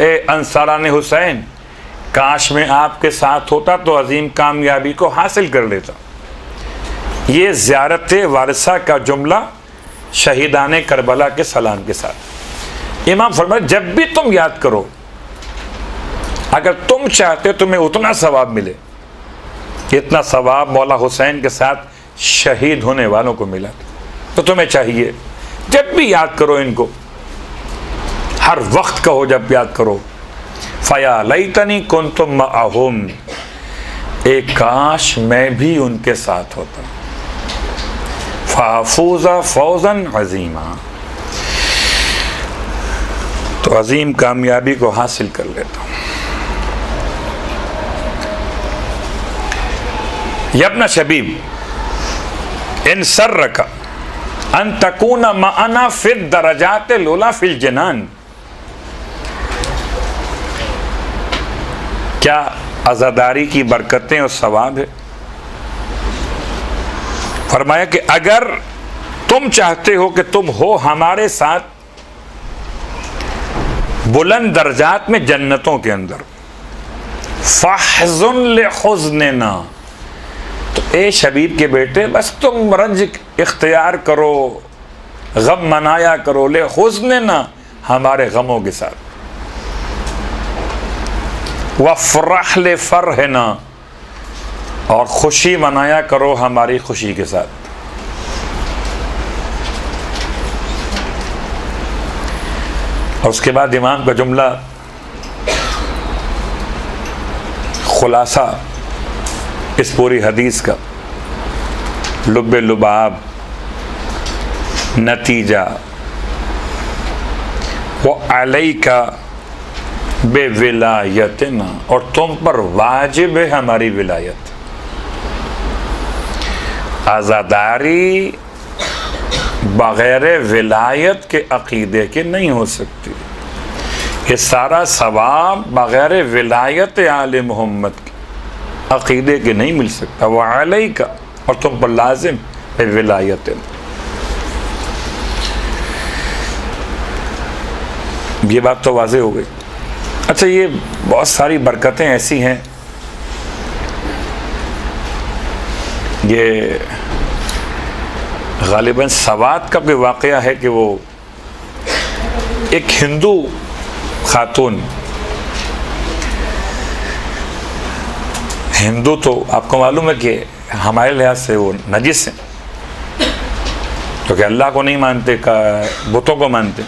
Speaker 2: ए अंसारान हुसैन, काश में आपके साथ होता तो अजीम कामयाबी को हासिल कर लेता। ये ज़ियारत वारिसा का जुमला शहीदान करबला के सलाम के साथ। इमाम फरमाया जब भी तुम याद करो, अगर तुम चाहते तुम्हें उतना सवाब मिले, इतना सवाब मौला हुसैन के साथ शहीद होने वालों को मिला, तो तुम्हें चाहिए जब भी याद करो इनको, हर वक्त कहो जब याद करो, फ़या लैतनी कुन्तु मअहुम, एक काश मैं भी उनके साथ होता, फ़अफ़ूज़ा फ़ौज़न अज़ीमा, तो अजीम कामयाबी को हासिल कर लेता हूँ। यब्न शबीब इन सर्रका अन तकूना माना फिर दरजात लोला फिल जनान। क्या आज़ादारी की बरकतें और सवाब है? फरमाया कि अगर तुम चाहते हो कि तुम हो हमारे साथ बुलंद दर्जात में जन्नतों के अंदर, फहज़ुन लिहुज़्निना, तो ए शबीब के बेटे बस तुम रंज इख्तियार करो, गम मनाया करो, लिहुज़्निना, हमारे गमों के साथ, वफ़रह लिफ़रहिना, और खुशी मनाया करो हमारी खुशी के साथ। और उसके बाद इमाम का जुमला खुलासा इस पूरी हदीस का, लुब्बे लुबाब, नतीजा, वो अलैका बेविलायतना, और तुम पर वाजिब है हमारी विलायत। आज़ादारी बग़ैर विलायत के अक़ीदे के नहीं हो सकती। ये सारा सवाब बग़ैर विलायत आले मोहम्मद के अक़ीदे के नहीं मिल सकता। वह अलैका, और तुम पर लाजिम है विलायत। ये बात तो वाज़ेह हो गई। अच्छा, ये बहुत सारी बरकतें ऐसी हैं, ये गालिबन सवात का भी वाक़या है कि वो एक हिंदू खातून, हिंदू तो आपको मालूम है कि हमारे लिहाज से वो नजिस हैं, तो कि अल्लाह को नहीं मानते, का बुतों को मानते।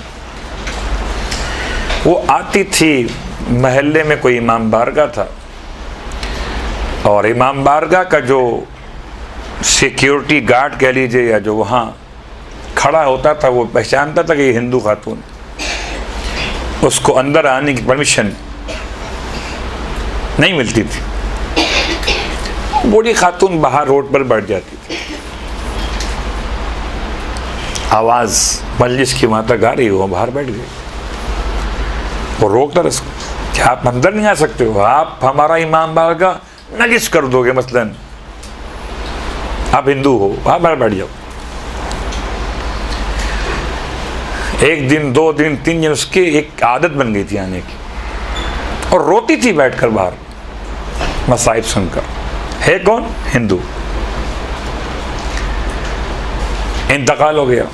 Speaker 2: वो आती थी, महल्ले में कोई इमाम बारगाह था, और इमाम बारगाह का जो सिक्योरिटी गार्ड कह लीजिए, या जो वहाँ खड़ा होता था, वो पहचानता था कि ये हिंदू खातून। उसको अंदर आने की परमिशन नहीं मिलती थी। बूढ़ी खातून बाहर रोड पर बैठ जाती थी, आवाज़ मजलिस की वहाँ तक आ रही हो, बाहर बैठ गई। वो रोकता था उसको कि आप अंदर नहीं आ सकते हो, आप हमारा इमाम बारगाह नजिस कर दोगे, मसलन आप हिंदू हो, आप बाहर बैठ जाओ। एक दिन, 2 दिन, 3 दिन उसकी एक आदत बन गई थी आने की, और रोती थी बैठकर बाहर मसाइब सुनकर। है कौन? हिंदू। इंतकाल हो गया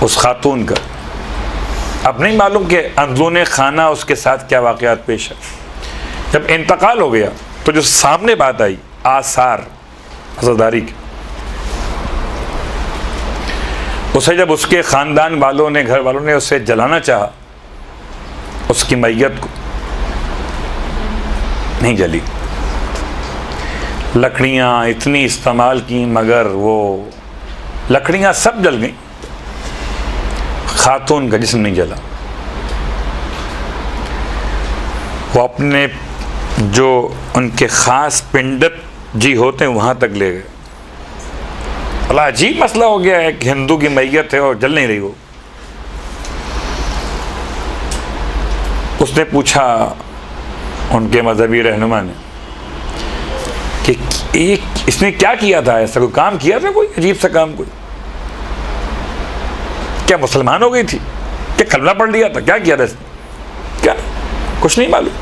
Speaker 2: उस खातून का। अब नहीं मालूम कि अंदरूने खाना उसके साथ क्या वाक़यात पेश है। जब इंतकाल हो गया तो जो सामने बात आई, आसार आज़ादारी की, उसे जब उसके ख़ानदान वालों ने, घर वालों ने उसे जलाना चाहा, उसकी मैयत को, नहीं जली। लकड़ियाँ इतनी इस्तेमाल की, मगर वो लकड़ियाँ सब जल गईं, खातून का जिस्म नहीं जला। वो अपने जो उनके ख़ास पिंडत जी होते हैं वहाँ तक ले गए। बड़ा अजीब मसला हो गया है कि हिंदू की मैयत है और जल नहीं रही हो। उसने पूछा उनके मजहबी रहनुमा ने कि इसने क्या किया था, ऐसा कोई काम किया था, कोई अजीब सा काम, कोई क्या मुसलमान हो गई थी, क्या कलमा पढ़ लिया था, क्या किया था इसने? क्या? कुछ नहीं मालूम।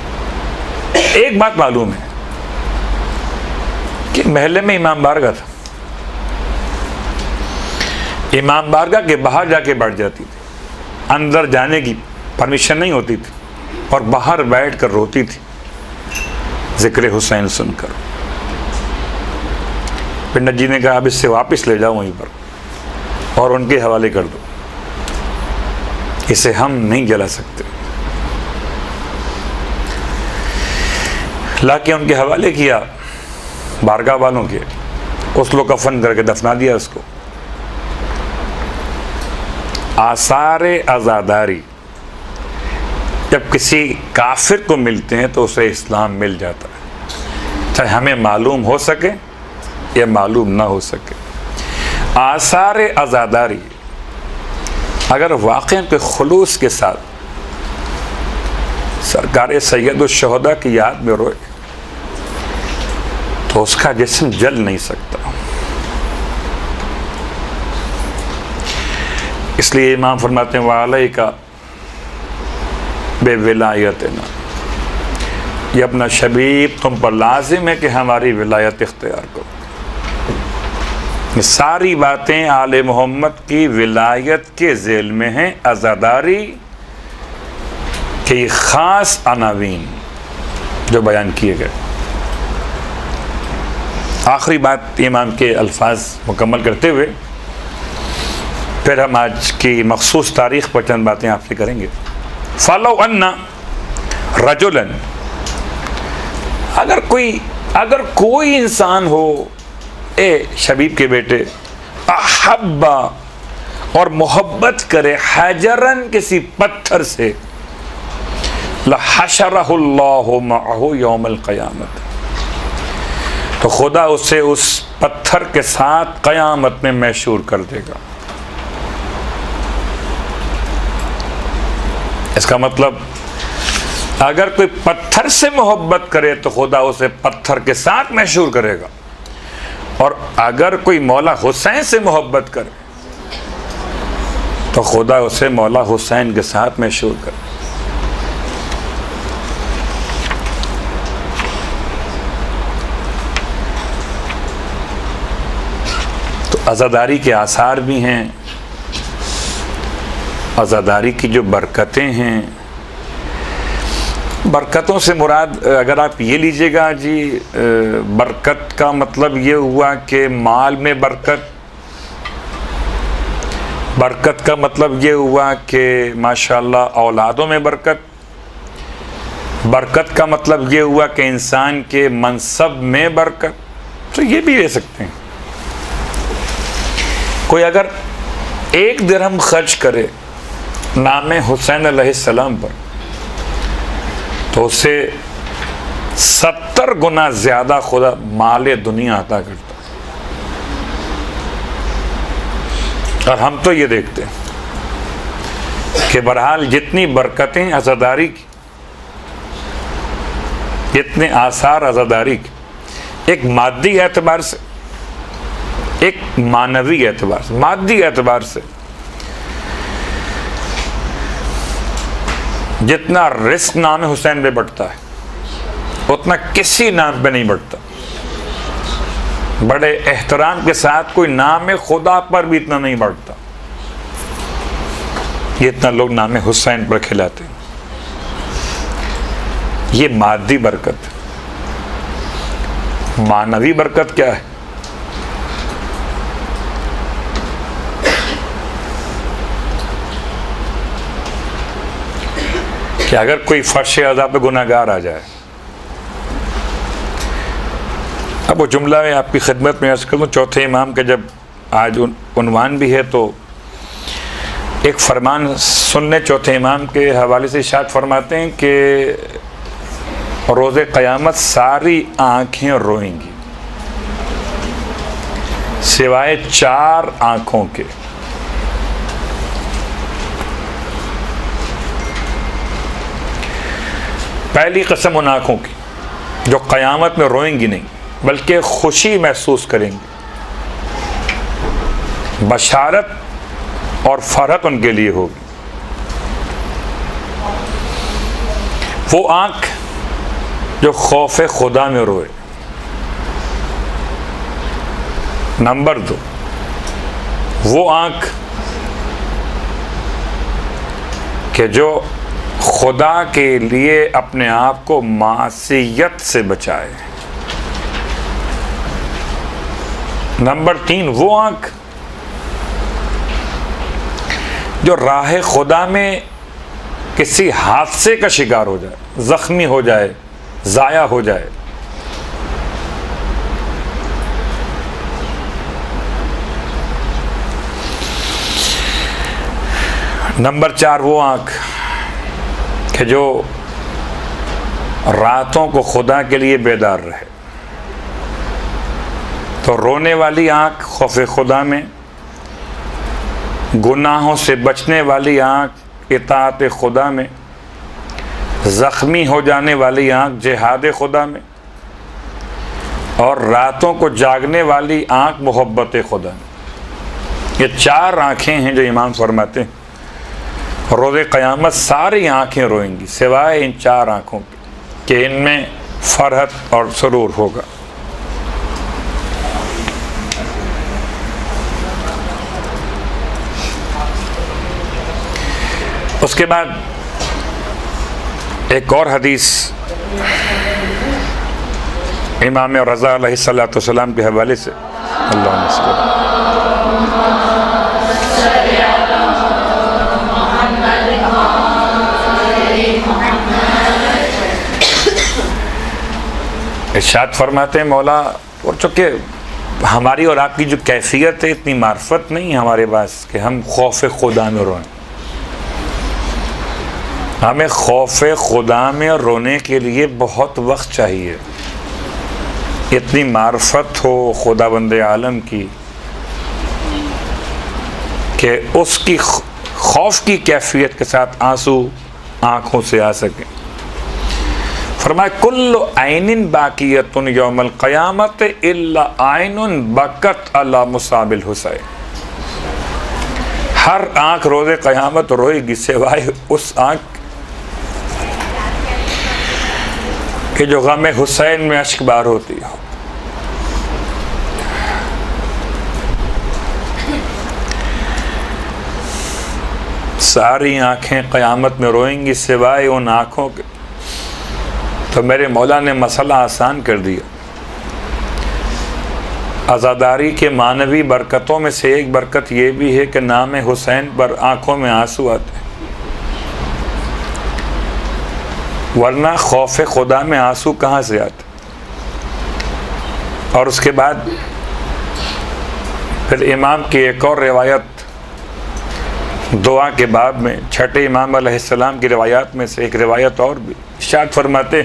Speaker 2: एक बात मालूम है कि महल्ले में इमाम बारगाह था, इमाम बारगाह के बाहर जाके बैठ जाती थी, अंदर जाने की परमिशन नहीं होती थी, और बाहर बैठ कर रोती थी जिक्र हुसैन सुनकर। पंडित जी ने कहा अब इससे वापस ले जाओ वहीं पर और उनके हवाले कर दो, इसे हम नहीं जला सकते। लाके उनके हवाले किया बारगाह वालों के, उसको कफन करके दफना दिया उसको। आसारे आज़ादारी जब किसी काफिर को मिलते हैं तो उसे इस्लाम मिल जाता है। चाहे हमें मालूम हो सके या मालूम ना हो सके। आसार आज़ादारी अगर वाक़ई के खुलूस के साथ सरकार सैयद शुहदा की याद में रोए तो उसका जिस्म जल नहीं सकता। इसलिए इमाम फरमाते हैं वालैका बेविलायतना, ये अपना शबीब तुम पर लाजिम है कि हमारी विलायत इख्तियार करो। ये सारी बातें आले मोहम्मद की विलायत के ज़ेल में हैं। आज़ादारी के ख़ास अनावीन जो बयान किए गए। आखिरी बात इमाम के अल्फाज मुकम्मल करते हुए फिर हम आज की मखसूस तारीख़ पर चंद बातें आपसे करेंगे। फ़लो अन्ना रजुलन, अगर कोई इंसान हो ए शबीब के बेटे अहब्बा और मोहब्बत करे हजरन किसी पत्थर से लहशरहुल्लाहु मअहु यौमल क़यामत, तो खुदा उसे उस पत्थर के साथ क़यामत में महशूर कर देगा। इसका मतलब अगर कोई पत्थर से मोहब्बत करे तो खुदा उसे पत्थर के साथ महशूर करेगा, और अगर कोई मौला हुसैन से मोहब्बत करे तो खुदा उसे मौला हुसैन के साथ महशूर करे। तो आज़ादारी के आसार भी हैं, आज़ादारी की जो बरकतें हैं, बरकतों से मुराद अगर आप ये लीजिएगा जी, बरकत का मतलब ये हुआ कि माल में बरकत, बरकत का मतलब ये हुआ कि माशाअल्लाह औलादों में बरकत, बरकत का मतलब ये हुआ कि इंसान के मनसब में बरकत, तो ये भी ले सकते हैं। कोई अगर 1 दिरहम खर्च करे नाम हुसैन अलैहिस्सलाम पर तो उसे 70 गुना ज़्यादा खुदा माल दुनिया अता करता है। और हम तो ये देखते हैं कि बहरहाल जितनी बरकतें आज़ादारी की, जितने आसार आज़ादारी के, एक मादी एतबार से, एक मानवी एतबार से, मादी एतबार से जितना रिस्क नाम हुसैन पे बढ़ता है उतना किसी नाम पे नहीं बढ़ता। बड़े एहतराम के साथ कोई नाम खुदा पर भी इतना नहीं बढ़ता जितना लोग नाम हुसैन पर खिलाते हैं। ये मादी बरकत है। मानवी बरकत क्या है? कि अगर कोई फर्श अज़ा पे गुनाहगार आ जाए, अब वो जुमला है आपकी खिदमत में अर्ज़ करूँ, चौथे इमाम के जब आज उन्वान भी है तो एक फरमान सुनने चौथे इमाम के हवाले से इरशाद फरमाते हैं कि रोज़े क़यामत सारी आँखें रोएंगी सिवाय 4 आँखों के। पहली कसम उन आँखों की जो क़यामत में रोएंगी नहीं बल्कि खुशी महसूस करेंगी, बशारत और फरहत उनके लिए होगी। वो आँख जो खौफ खुदा में रोए। नंबर 2, वो आँख कि जो खुदा के लिए अपने आप को मासियत से बचाए। नंबर 3, वो आँख जो राह खुदा में किसी हादसे का शिकार हो जाए, जख्मी हो जाए, ज़ाया हो जाए। नंबर 4, वो आँख कि जो रातों को खुदा के लिए बेदार रहे। तो रोने वाली आँख खौफ खुदा में, गुनाहों से बचने वाली आँख इताअत खुदा में, ज़ख्मी हो जाने वाली आँख जिहाद खुदा में, और रातों को जागने वाली आँख मोहब्बत खुदा में। ये 4 आँखें हैं जो इमाम फरमाते हैं रोज़े क़यामत सारी आँखें रोएंगी सिवाय इन 4 आँखों के कि इनमें फरहत और सुरूर होगा। उसके बाद एक और हदीस इमाम रज़ा अलैहिस्सलाम के हवाले से, अल्लाह इरशाद फरमाते हैं मौला, और चूँकि हमारी और आपकी जो कैफियत है इतनी मार्फत नहीं है हमारे पास कि हम खौफ खुदा में रोएं। हमें खौफ खुदा में रोने के लिए बहुत वक्त चाहिए। इतनी मार्फत हो खुदावंद आलम की कि उसकी खौफ की कैफियत के साथ आंसू आँखों से आ सके। फरमाया कुल्लु आइनिन बाकियतुन यौमल क़यामत इल्ला आइनुन बकत अला मुसाबिल हुसैन। हर आँख रोज़े क़यामत रोएगी सिवाय उस आँख कि जो गम हुसैन में अश्कबार होती हो। सारी आँखें क़यामत में रोएंगी सिवाय उन आँखों के। तो मेरे मौला ने मसला आसान कर दिया। आज़ादारी के मानवी बरकतों में से एक बरकत ये भी है कि नाम हुसैन पर आँखों में आंसू आते हैं, वरना खौफ खुदा में आंसू कहाँ से आते। और उसके बाद फिर इमाम की एक और रिवायत दुआ के बाब में, छठे इमाम अलैहिस्सलाम की रिवायात में से एक रिवायत और भी इरशाद फरमाते,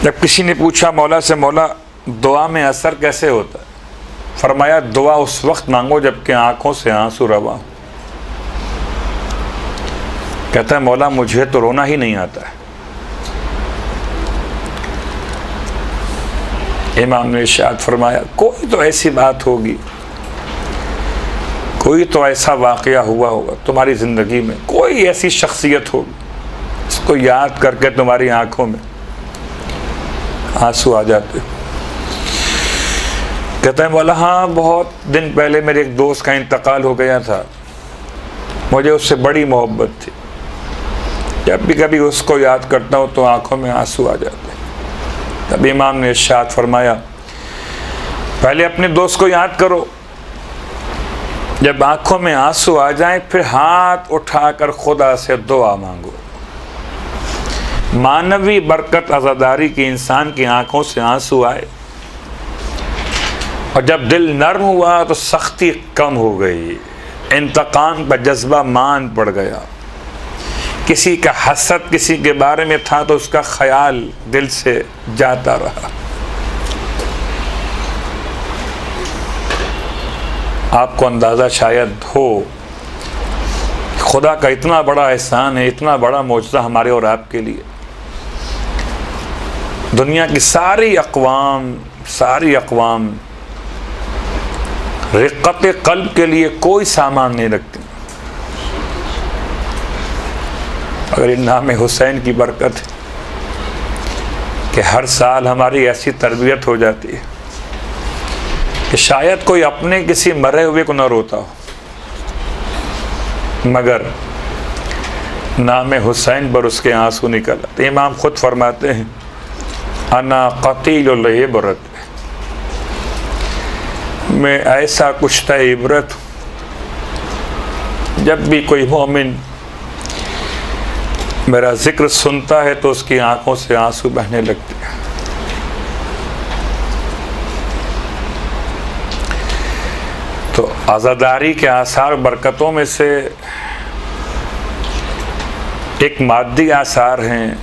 Speaker 2: जब किसी ने पूछा मौला से, मौला दुआ में असर कैसे होता है? फरमाया दुआ उस वक्त मांगो जबकि आंखों से आंसू रवा हो। कहता है मौला मुझे तो रोना ही नहीं आता है। इमाम ने इरशाद फरमाया कोई तो ऐसी बात होगी, कोई तो ऐसा वाक़या हुआ होगा तुम्हारी ज़िंदगी में, कोई ऐसी शख्सियत होगी इसको याद करके तुम्हारी आंखों में आंसू आ जाते। कहता है मौला हाँ, बहुत दिन पहले मेरे एक दोस्त का इंतकाल हो गया था, मुझे उससे बड़ी मोहब्बत थी, जब भी कभी उसको याद करता हूँ तो आंखों में आंसू आ जाते। तब इमाम ने इरशाद फरमाया पहले अपने दोस्त को याद करो, जब आंखों में आंसू आ जाएं फिर हाथ उठाकर खुदा से दुआ मांगो। मानवी बरकत आज़ादारी की इंसान की आंखों से आंसू आए, और जब दिल नर्म हुआ तो सख्ती कम हो गई, इंतकाम का जज्बा मान पड़ गया। किसी का हसद किसी के बारे में था तो उसका ख्याल दिल से जाता रहा। आपको अंदाज़ा शायद हो खुदा का इतना बड़ा एहसान है, इतना बड़ा मौजज़ा हमारे और आपके लिए। दुनिया की सारी अक़वाम रिक़्क़त क़ल्ब के लिए कोई सामान नहीं रखती, अगर इन नाम हुसैन की बरकत है कि हर साल हमारी ऐसी तरबियत हो जाती है कि शायद कोई अपने किसी मरे हुए को न रोता हो, मगर नाम हुसैन पर उसके आंसू निकल आते। इमाम खुद फरमाते हैं अना क़तीलुल इबरत, मैं ऐसा कुश्ता इबरत हूँ, जब भी कोई मोमिन मेरा जिक्र सुनता है तो उसकी आंखों से आंसू बहने लगते हैं। तो आज़ादारी के आसार बरकतों में से एक मादी आसार हैं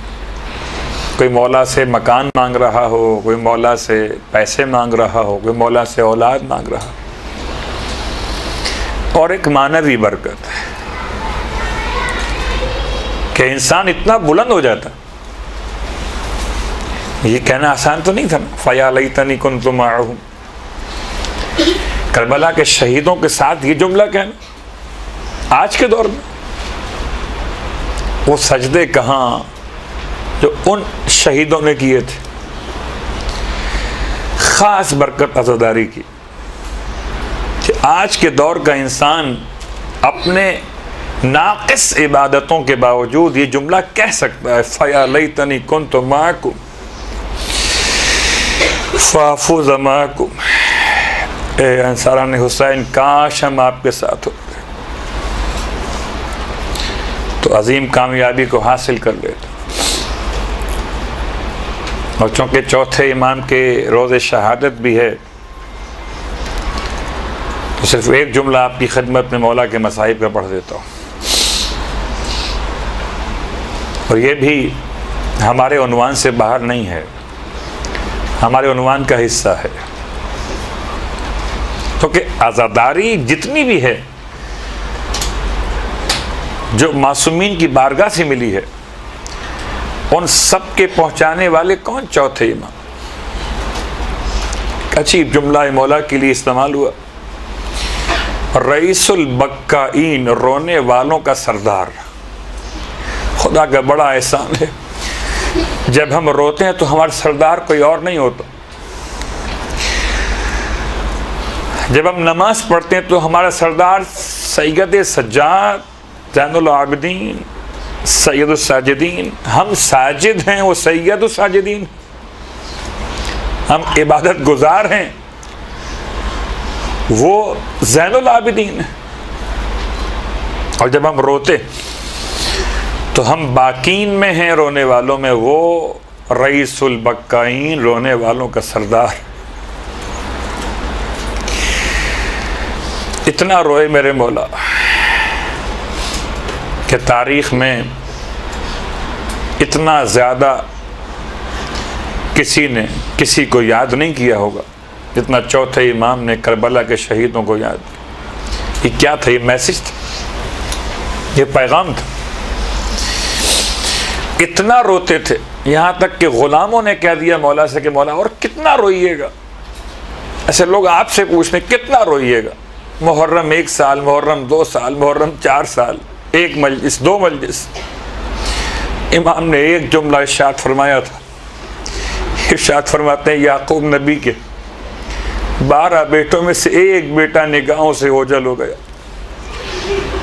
Speaker 2: कोई मौला से मकान मांग रहा हो, कोई मौला से पैसे मांग रहा हो, कोई मौला से औलाद मांग रहा हो। और एक मानवी बरकत है कि इंसान इतना बुलंद हो जाता। ये कहना आसान तो नहीं था ना, फया लैतनी कुन्तु माअहुम। करबला के शहीदों के साथ ये जुमला कहना आज के दौर में, वो सजदे कहाँ जो उन शहीदों ने किए थे। खास बरकत अज़ादारी की कि आज के दौर का इंसान अपने नाक़िस इबादतों के बावजूद ये जुमला कह सकता है, फया लैतनी कुन्तु माअकुम फ़ाफ़ूज़ माअकुम। ए अंसारान हुसैन, काश हम आपके साथ होते तो अजीम कामयाबी को हासिल कर लेते। और चूँकि चौथे इमाम के रोज़े शहादत भी है तो सिर्फ एक जुमला आपकी खिदमत में मौला के मसाइब का पढ़ देता हूँ, और ये भी हमारे उन्वान से बाहर नहीं है, हमारे उन्वान का हिस्सा है। क्योंकि आज़ादारी जितनी भी है जो मासूमीन की बारगाह से मिली है, उन सब के पहुंचाने वाले कौन? चौथे इमाम। अजीब जुमला मौला के लिए इस्तेमाल हुआ, रईसुल बक्काईन, रोने वालों का सरदार। खुदा का बड़ा एहसान है, जब हम रोते हैं तो हमारा सरदार कोई और नहीं होता। जब हम नमाज पढ़ते हैं तो हमारा सरदार सैयद सज्जाद, ज़ैनुल आबिदीन, सैयद साजिदीन। हम साजिद हैं, वो सैयद साजिदीन। हम इबादत गुजार हैं, वो ज़ैनुल आबिदीन है। और जब हम रोते तो हम बाकीन में हैं, रोने वालों में, वो रईसुल बक्काईन, रोने वालों का सरदार। इतना रोए मेरे मौला कि तारीख़ में इतना ज़्यादा किसी ने किसी को याद नहीं किया होगा जितना चौथे इमाम ने करबला के शहीदों को याद। ये क्या था? ये मैसेज था, ये पैगाम था। इतना रोते थे, यहाँ तक कि ग़ुलामों ने कह दिया मौला से कि मौला और कितना रोइएगा। ऐसे लोग आपसे पूछते कितना रोइएगा। मुहर्रम 1 साल, मुहर्रम 2 साल, मुहर्रम 4 साल, 1 मजलिस, 2 मजलिस। इमाम ने एक जुमला इरशाद फरमाया था। इरशाद फरमाते हैं, याकूब नबी के 12 बेटों में से एक बेटा निगाहों से ओझल हो गया।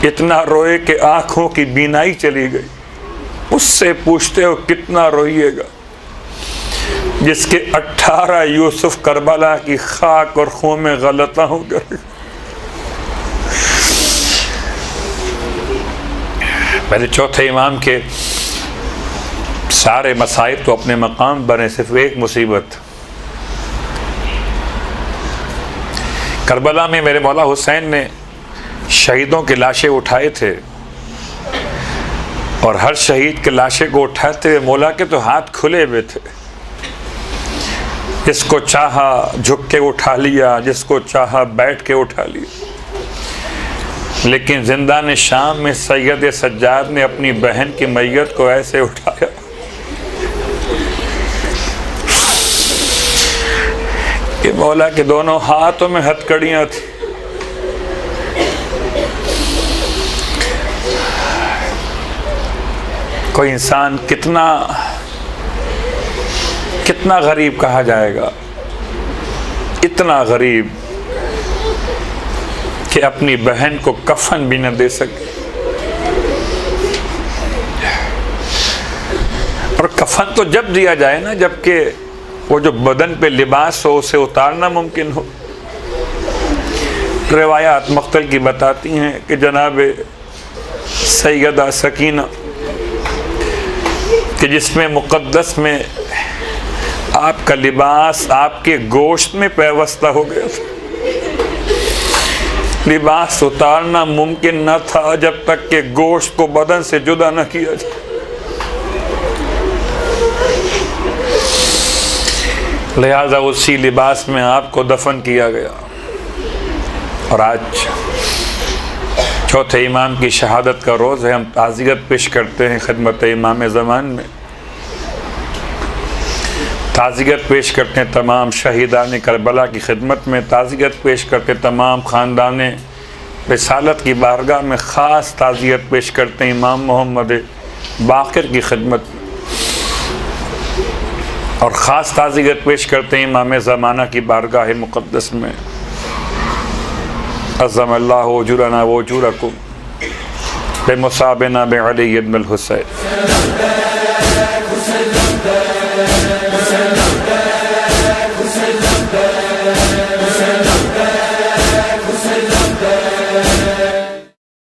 Speaker 2: इतना रोए कि आंखों की बीनाई चली गई। उससे पूछते हो कितना रोइएगा जिसके 18 यूसुफ करबला की खाक और खून में गलता हो गए। मेरे चौथे इमाम के सारे मसाइब तो अपने मकाम बने, सिर्फ एक मुसीबत। करबला में मेरे मौला हुसैन ने शहीदों की लाशें उठाए थे, और हर शहीद के लाशें को उठाते हुए मौला के तो हाथ खुले हुए थे। जिसको चाहा झुक के उठा लिया, जिसको चाहा बैठ के उठा लिया। लेकिन जिंदान शाम में सैयद सज्जाद ने अपनी बहन की मैयत को ऐसे उठाया कि मौला के दोनों हाथों में हथकड़ियां थी। कोई इंसान कितना कितना गरीब कहा जाएगा, इतना गरीब कि अपनी बहन को कफन भी न दे सके। और कफन तो जब दिया जाए ना, जबकि वो जो बदन पे लिबास हो उसे उतारना मुमकिन हो। रिवायात मख्तल की बताती हैं कि जनाब सैयदा सकीना कि जिसमें मुक़द्दस में आपका लिबास आपके गोश्त में पैवस्ता हो गया था। लिबास उतारना मुमकिन न था जब तक कि गोश्त को बदन से जुदा न किया जाए। लिहाजा उसी लिबास में आपको दफन किया गया। और आज चौथे इमाम की शहादत का रोज़ है, हम ताज़ियत पेश करते हैं खिदमत इमाम ज़मान में। ताज़ियत पेश करते हैं तमाम शहीदान करबला की खिदमत में, ताज़ियत पेश करते तमाम ख़ानदान रिसालत की बारगाह में, ख़ास ताज़ियत पेश करते हैं इमाम मोहम्मद बाक़िर की खिदमत में, और ख़ास ताज़ियत पेश करते हैं इमाम ज़माना की बारगाह मुक़द्दस में। अज़्ज़मल्लाहु उजूरना व उजूरकुम बिमुसाबिना बिअली इब्नुल हुसैन।